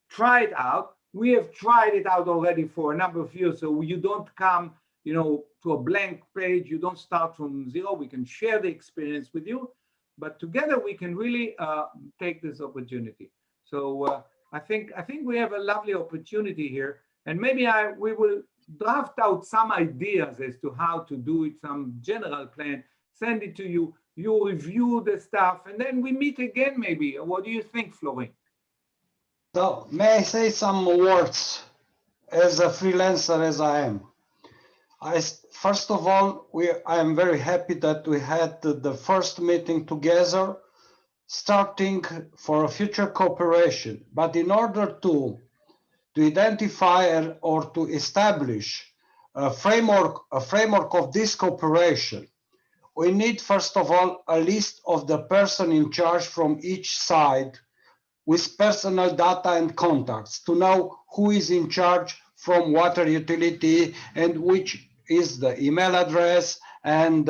try it out. We have tried it out already for a number of years, so you don't come, to a blank page. You don't start from zero. We can share the experience with you, but together we can really take this opportunity. So I think we have a lovely opportunity here, and maybe we will draft out some ideas as to how to do it, some general plan, send it to you, you review the stuff, and then we meet again maybe. What do you think, Florin? So may I say some words as a freelancer as I am? First of all, I am very happy that we had the first meeting together, starting for a future cooperation. But in order to identify or to establish a framework of this cooperation, we need, first of all, a list of the person in charge from each side with personal data and contacts to know who is in charge from water utility and which is the email address and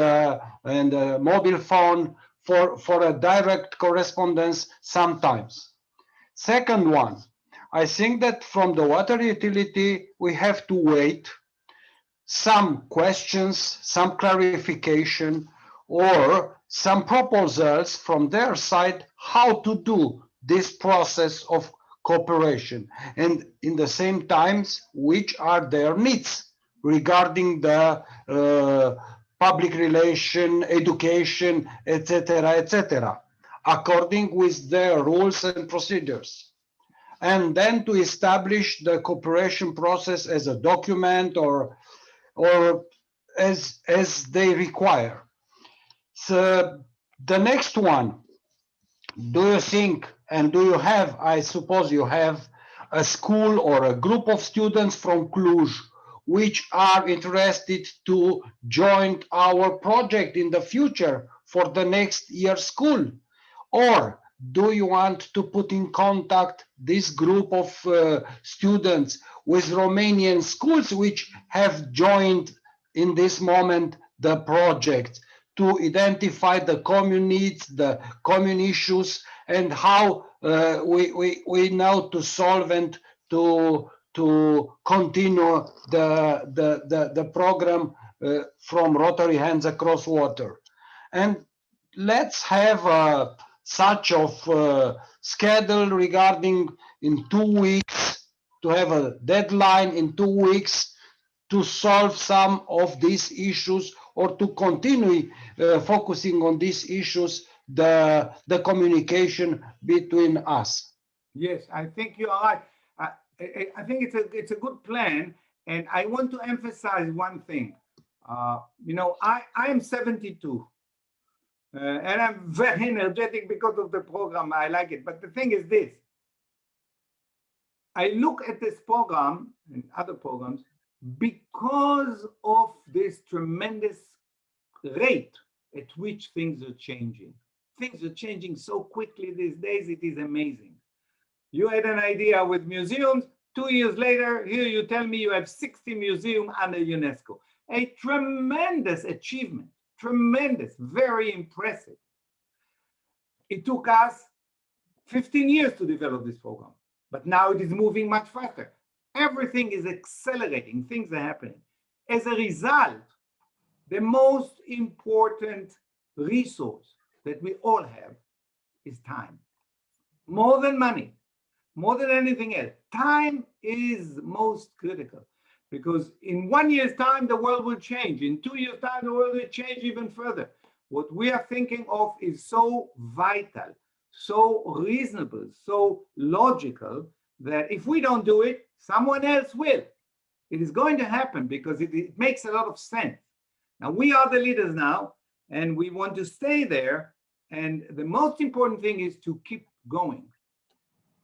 mobile phone for a direct correspondence sometimes. Second one, I think that from the water utility, we have to wait some questions, some clarification, or some proposals from their side how to do this process of cooperation, and in the same times, which are their needs regarding the public relation, education, etc., according with their rules and procedures. And then to establish the cooperation process as a document or as they require. So the next one, do you think, and do you have, I suppose you have, a school or a group of students from Cluj which are interested to join our project in the future for the next year's school? Or do you want to put in contact this group of students with Romanian schools which have joined in this moment the project to identify the common needs, the common issues, and how we know to solve and to continue the program from Rotary Hands Across Water. And let's have such of schedule regarding in 2 weeks, to have a deadline in 2 weeks to solve some of these issues, or to continue focusing on these issues, the communication between us. Yes, I think you are right. I think it's a good plan, and I want to emphasize one thing. You know, I am 72, and I'm very energetic because of the program. I like it. But the thing is this: I look at this program and other programs because of this tremendous rate at which things are changing. Things are changing so quickly these days, it is amazing. You had an idea with museums, 2 years later, here you tell me you have 60 museums under UNESCO. A tremendous achievement, tremendous, very impressive. It took us 15 years to develop this program, but now it is moving much faster. Everything is accelerating, things are happening. As a result, the most important resource that we all have is time. More than money, more than anything else, time is most critical, because in 1 year's time, the world will change. In 2 years' time, the world will change even further. What we are thinking of is so vital, so reasonable, so logical, that if we don't do it, someone else will. It is going to happen because it makes a lot of sense. Now, we are the leaders now, and we want to stay there. And the most important thing is to keep going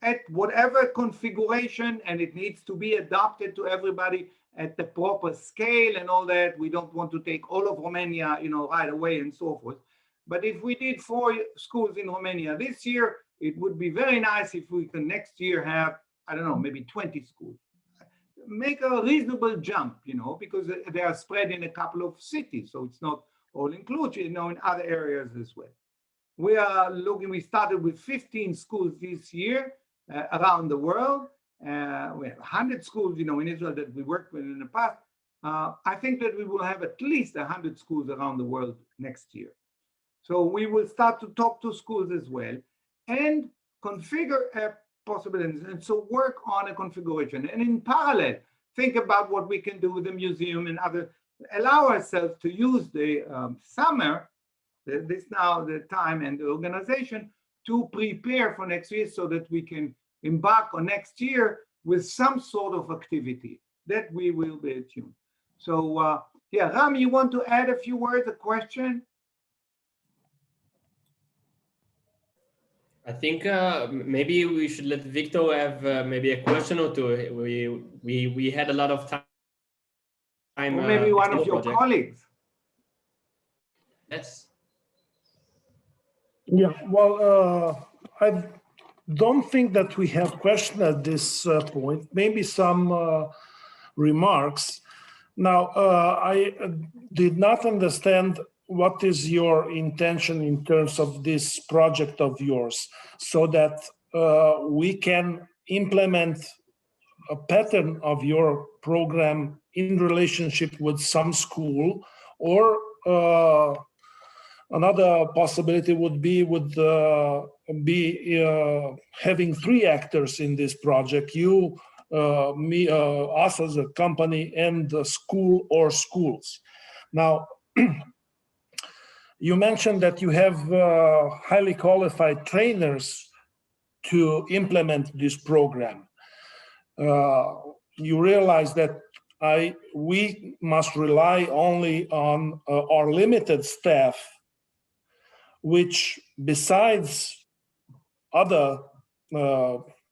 at whatever configuration, and it needs to be adapted to everybody at the proper scale and all that. We don't want to take all of Romania, you know, right away and so forth. But if we did 4 schools in Romania this year, it would be very nice if we can next year have, I don't know, maybe 20 schools. Make a reasonable jump, you know, because they are spread in a couple of cities. So it's not all included, you know, in other areas as well. We are looking, we started with 15 schools this year around the world. We have 100 schools, you know, in Israel that we worked with in the past. I think that we will have at least 100 schools around the world next year. So we will start to talk to schools as well and configure possibilities, and so work on a configuration. And in parallel, think about what we can do with the museum and other, allow ourselves to use the summer, this now the time and the organization, to prepare for next year so that we can embark on next year with some sort of activity that we will be attuned. So yeah, Ram, you want to add a few words, a question? I think maybe we should let Victor have maybe a question or two. We had a lot of time. Or maybe one of your colleagues. Yes. Yeah, well, I don't think that we have questions at this point. Maybe some remarks. Now, I did not understand what is your intention in terms of this project of yours, so that we can implement a pattern of your program in relationship with some school, or another possibility would be having 3 actors in this project: you, me, us as a company, and the school or schools. Now, you mentioned that you have highly qualified trainers to implement this program. You realize that we must rely only on our limited staff, which besides other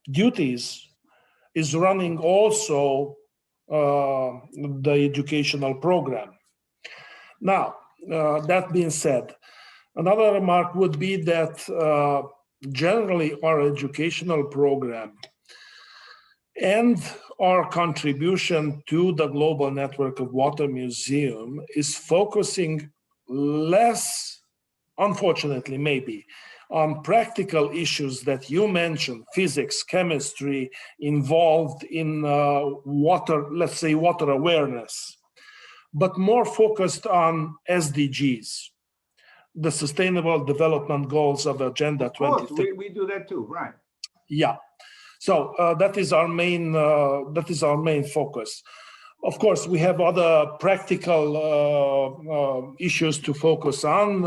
duties is running also the educational program. Now, that being said, another remark would be that generally our educational program and our contribution to the global network of water museum is focusing less, unfortunately maybe, on practical issues that you mentioned, physics, chemistry, involved in water, let's say water awareness, but more focused on SDGs, the Sustainable Development Goals of Agenda 2030. Of course, we do that too, right? Yeah. So that is our main focus. Of course, we have other practical issues to focus on,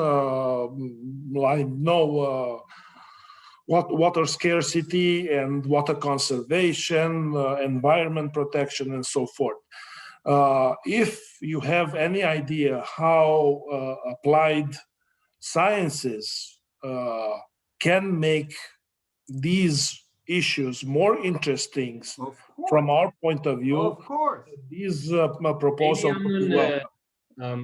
like water scarcity and water conservation, environment protection, and so forth. If you have any idea how applied sciences can make these issues more interesting from our point of view, of course, these proposals.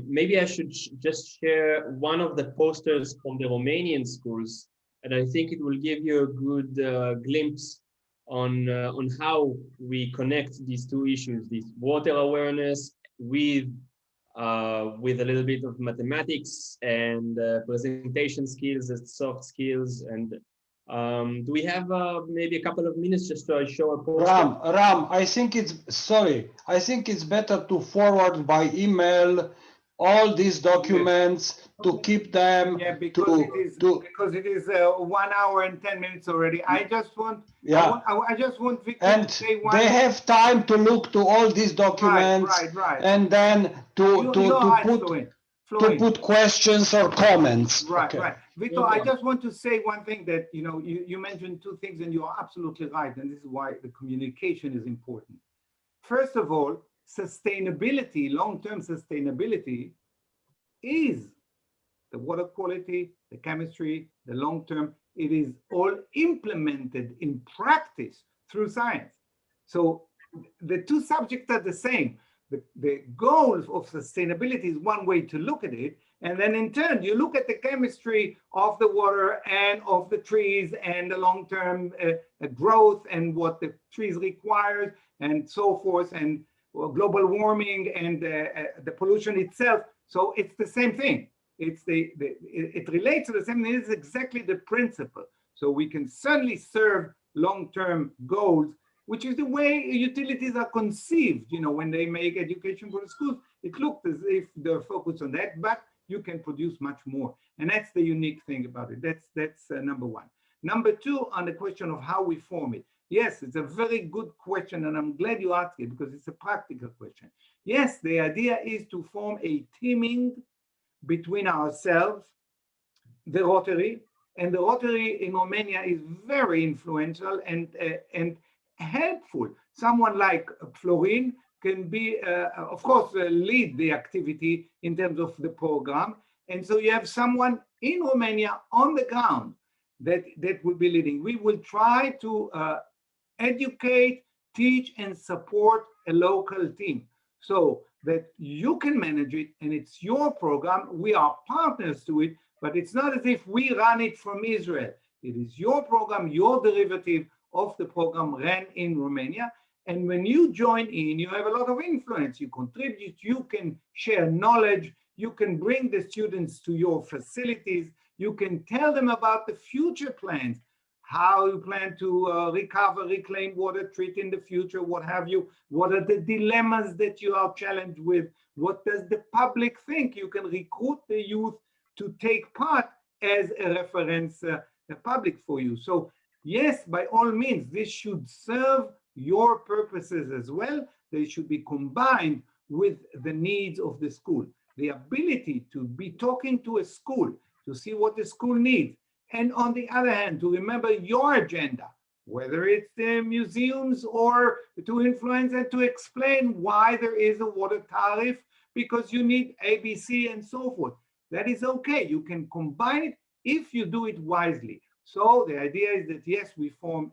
Maybe I should just share one of the posters from the Romanian schools, and I think it will give you a good glimpse on how we connect these two issues: this water awareness with a little bit of mathematics and presentation skills and soft skills. And do we have maybe a couple of minutes just to show a poster? Ram, I think it's better to forward by email all these documents, to keep them. Yeah, because it is 1 hour and 10 minutes already. I just want, I just want Victor and to say one. they have time to look to all these documents, right. and then to put questions or comments. Right, right. Victor, I just want to say one thing that, you mentioned two things and you are absolutely right. And this is why the communication is important. First of all, sustainability, long-term sustainability is the water quality, the chemistry, the long-term. It is all implemented in practice through science. So the two subjects are the same. The goals of sustainability is one way to look at it. And then in turn, you look at the chemistry of the water and of the trees and the long-term growth and what the trees require and so forth, and global warming and the pollution itself. So it's the same thing. It relates to the same thing. It's exactly the principle. So we can certainly serve long-term goals, which is the way utilities are conceived. When they make education for the schools, it looks as if they're focused on that, but you can produce much more. And that's the unique thing about it. That's number one. Number two, on the question of how we form it. Yes, it's a very good question, and I'm glad you asked it because it's a practical question. Yes, the idea is to form a teaming between ourselves, the Rotary, and the Rotary in Romania is very influential and helpful. Someone like Florin can be, of course, lead the activity in terms of the program. And so you have someone in Romania on the ground that will be leading. We will try to educate, teach, and support a local team so that you can manage it and it's your program. We are partners to it, but it's not as if we run it from Israel. It is your program, your derivative of the program ran in Romania. And when you join in, you have a lot of influence. You contribute, you can share knowledge, you can bring the students to your facilities, you can tell them about the future plans, how you plan to recover, reclaim water, treat in the future, what have you, what are the dilemmas that you are challenged with, what does the public think? You can recruit the youth to take part as a reference public for you. So yes, by all means, this should serve your purposes as well. They should be combined with the needs of the school. the ability to be talking to a school, to see what the school needs. And on the other hand, to remember your agenda, whether it's the museums or to influence and to explain why there is a water tariff, because you need ABC and so forth. That is okay. You can combine it if you do it wisely. So the idea is that, yes, we form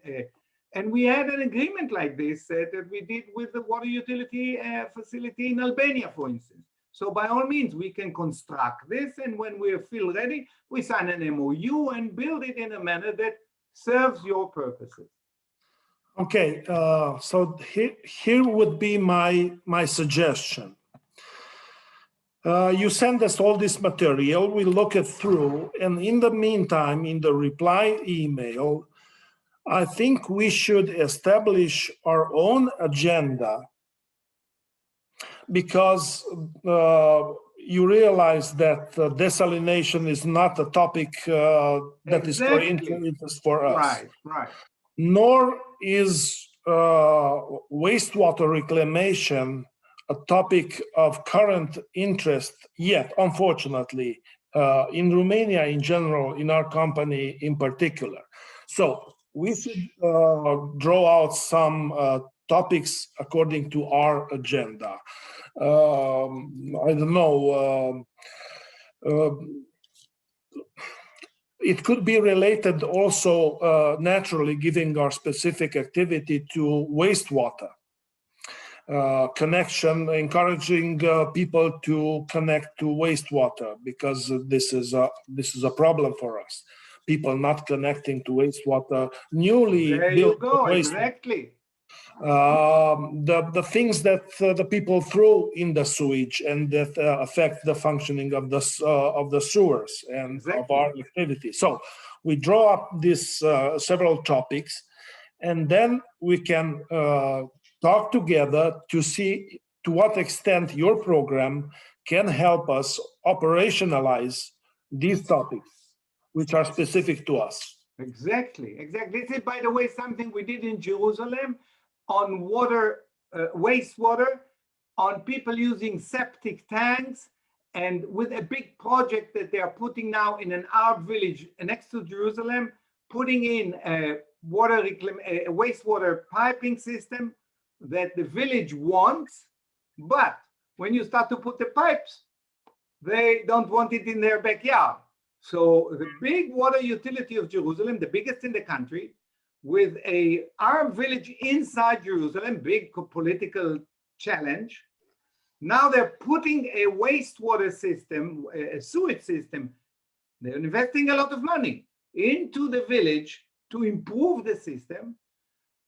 and we had an agreement like this that we did with the water utility facility in Albania, for instance. So by all means, we can construct this, and when we feel ready, we sign an MOU and build it in a manner that serves your purposes. Okay, so here would be my suggestion. You send us all this material, we look it through, and in the meantime, in the reply email, I think we should establish our own agenda, because you realize that desalination is not a topic that is for interest for us. Right. Nor is wastewater reclamation a topic of current interest yet, unfortunately, in Romania in general, in our company in particular. So we should draw out some topics according to our agenda. I don't know. It could be related also naturally, giving our specific activity, to wastewater connection, encouraging people to connect to wastewater, because this is a problem for us. People not connecting to wastewater, newly there built you go, wastewater. exactly. The things that the people throw in the sewage and that affect the functioning of the sewers and Exactly. of our activity. So we draw up these several topics, and then we can talk together to see to what extent your program can help us operationalize these topics, which are specific to us. Exactly. This is, by the way, something we did in Jerusalem on water, wastewater, on people using septic tanks, and with a big project that they are putting now in an Arab village next to Jerusalem, putting in a wastewater piping system that the village wants, but when you start to put the pipes, they don't want it in their backyard. So the big water utility of Jerusalem, the biggest in the country, with a Arab village inside Jerusalem, big political challenge. Now they're putting a wastewater system, a sewage system. They're investing a lot of money into the village to improve the system.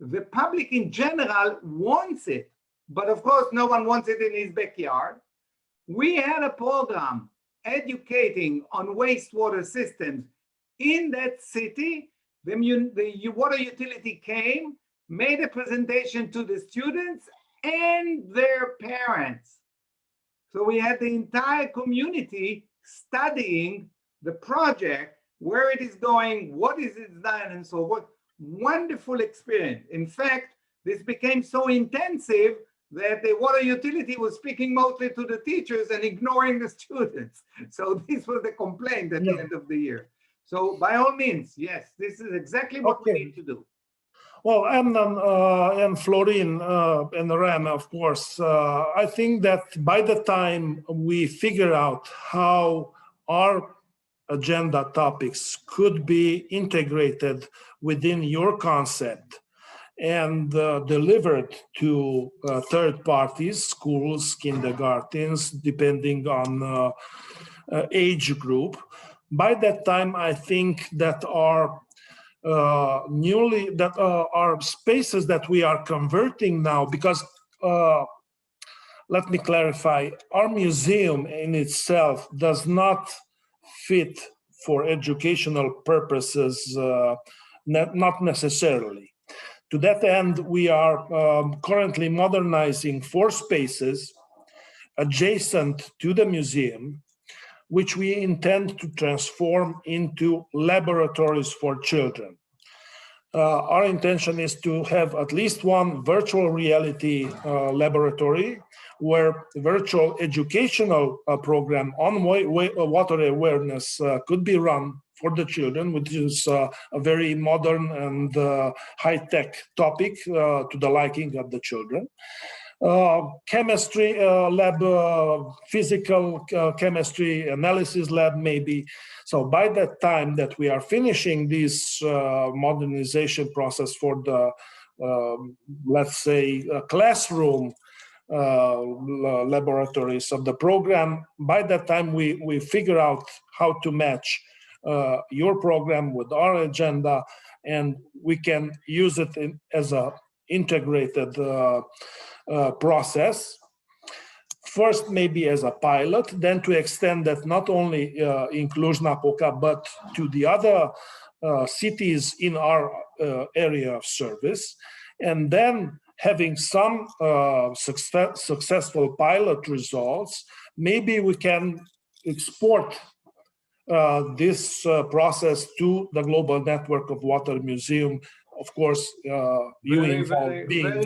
The public in general wants it, but of course, no one wants it in his backyard. We had a program educating on wastewater systems in that city. The water utility came, made a presentation to the students and their parents. So we had the entire community studying the project, where it is going, what is it done, and so forth. Wonderful experience. In fact, this became so intensive that the water utility was speaking mostly to the teachers and ignoring the students. So this was the complaint at the end of the year. So by all means, yes, this is exactly what we need to do. Well, and Florin and Ram, of course, I think that by the time we figure out how our agenda topics could be integrated within your concept and delivered to third parties, schools, kindergartens, depending on age group, by that time, I think that our our spaces that we are converting now, because let me clarify, our museum in itself does not fit for educational purposes, not necessarily. To that end, we are currently modernizing 4 spaces adjacent to the museum, which we intend to transform into laboratories for children. Our intention is to have at least one virtual reality laboratory where virtual educational program on water awareness could be run for the children, which is a very modern and high-tech topic to the liking of the children. Chemistry lab, physical chemistry analysis lab maybe. So by that time that we are finishing this modernization process for the, let's say, classroom laboratories of the program, by that time we figure out how to match your program with our agenda, and we can use it as a integrated process. First, maybe as a pilot, then to extend that not only in Cluj-Napoca, but to the other cities in our area of service. And then having some successful pilot results, maybe we can export this process to the global network of water museum. Of course, very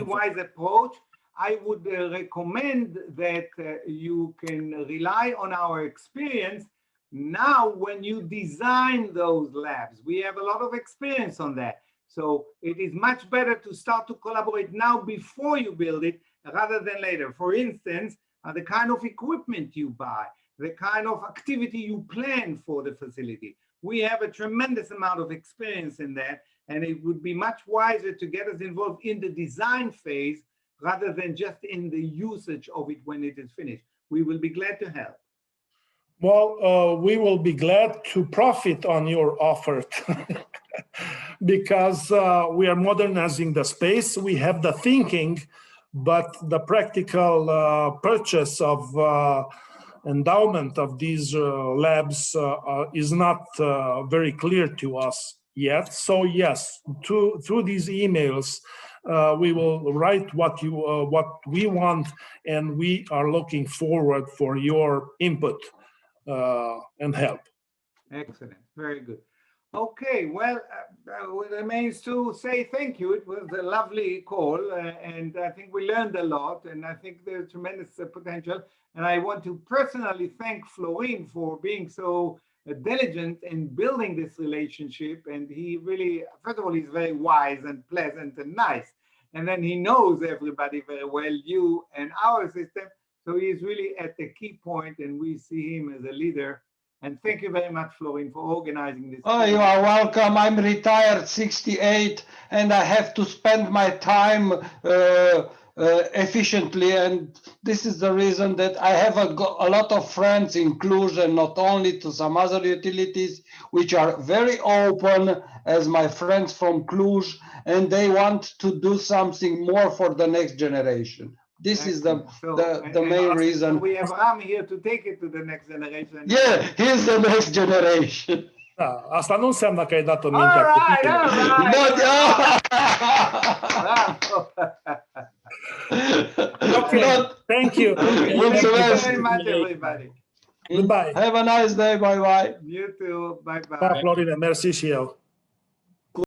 wise approach. I would recommend that you can rely on our experience now when you design those labs. We have a lot of experience on that. So it is much better to start to collaborate now before you build it rather than later. For instance, the kind of equipment you buy, the kind of activity you plan for the facility. We have a tremendous amount of experience in that, and it would be much wiser to get us involved in the design phase rather than just in the usage of it when it is finished. We will be glad to help. Well, we will be glad to profit on your offer because we are modernizing the space. We have the thinking, but the practical purchase of endowment of these labs is not very clear to us yet. So yes, through these emails, we will write what we want, and we are looking forward for your input and help. Excellent, very good. Okay, well, it remains to say thank you. It was a lovely call, and I think we learned a lot, and I think there's tremendous potential. And I want to personally thank Florin for being so diligent in building this relationship. And he really, first of all, he's very wise and pleasant and nice. And then he knows everybody very well, you and our system. So he's really at the key point, and we see him as a leader. And thank you very much, Florin, for organizing this. Oh, you are welcome. I'm retired, 68, and I have to spend my time efficiently. And this is the reason that I have a lot of friends in Cluj, and not only to some other utilities, which are very open as my friends from Cluj, and they want to do something more for the next generation. This is the main reason. We have Ram here to take it to the next generation. Yeah, he's the next generation. Da, asta nu înseamnă că ai dat-o mintea cu tine. Okay, thank you. Thank you very much, everybody. Goodbye. Have a nice day. Bye-bye. You too. Bye-bye. Da, Florine, mersi și eu.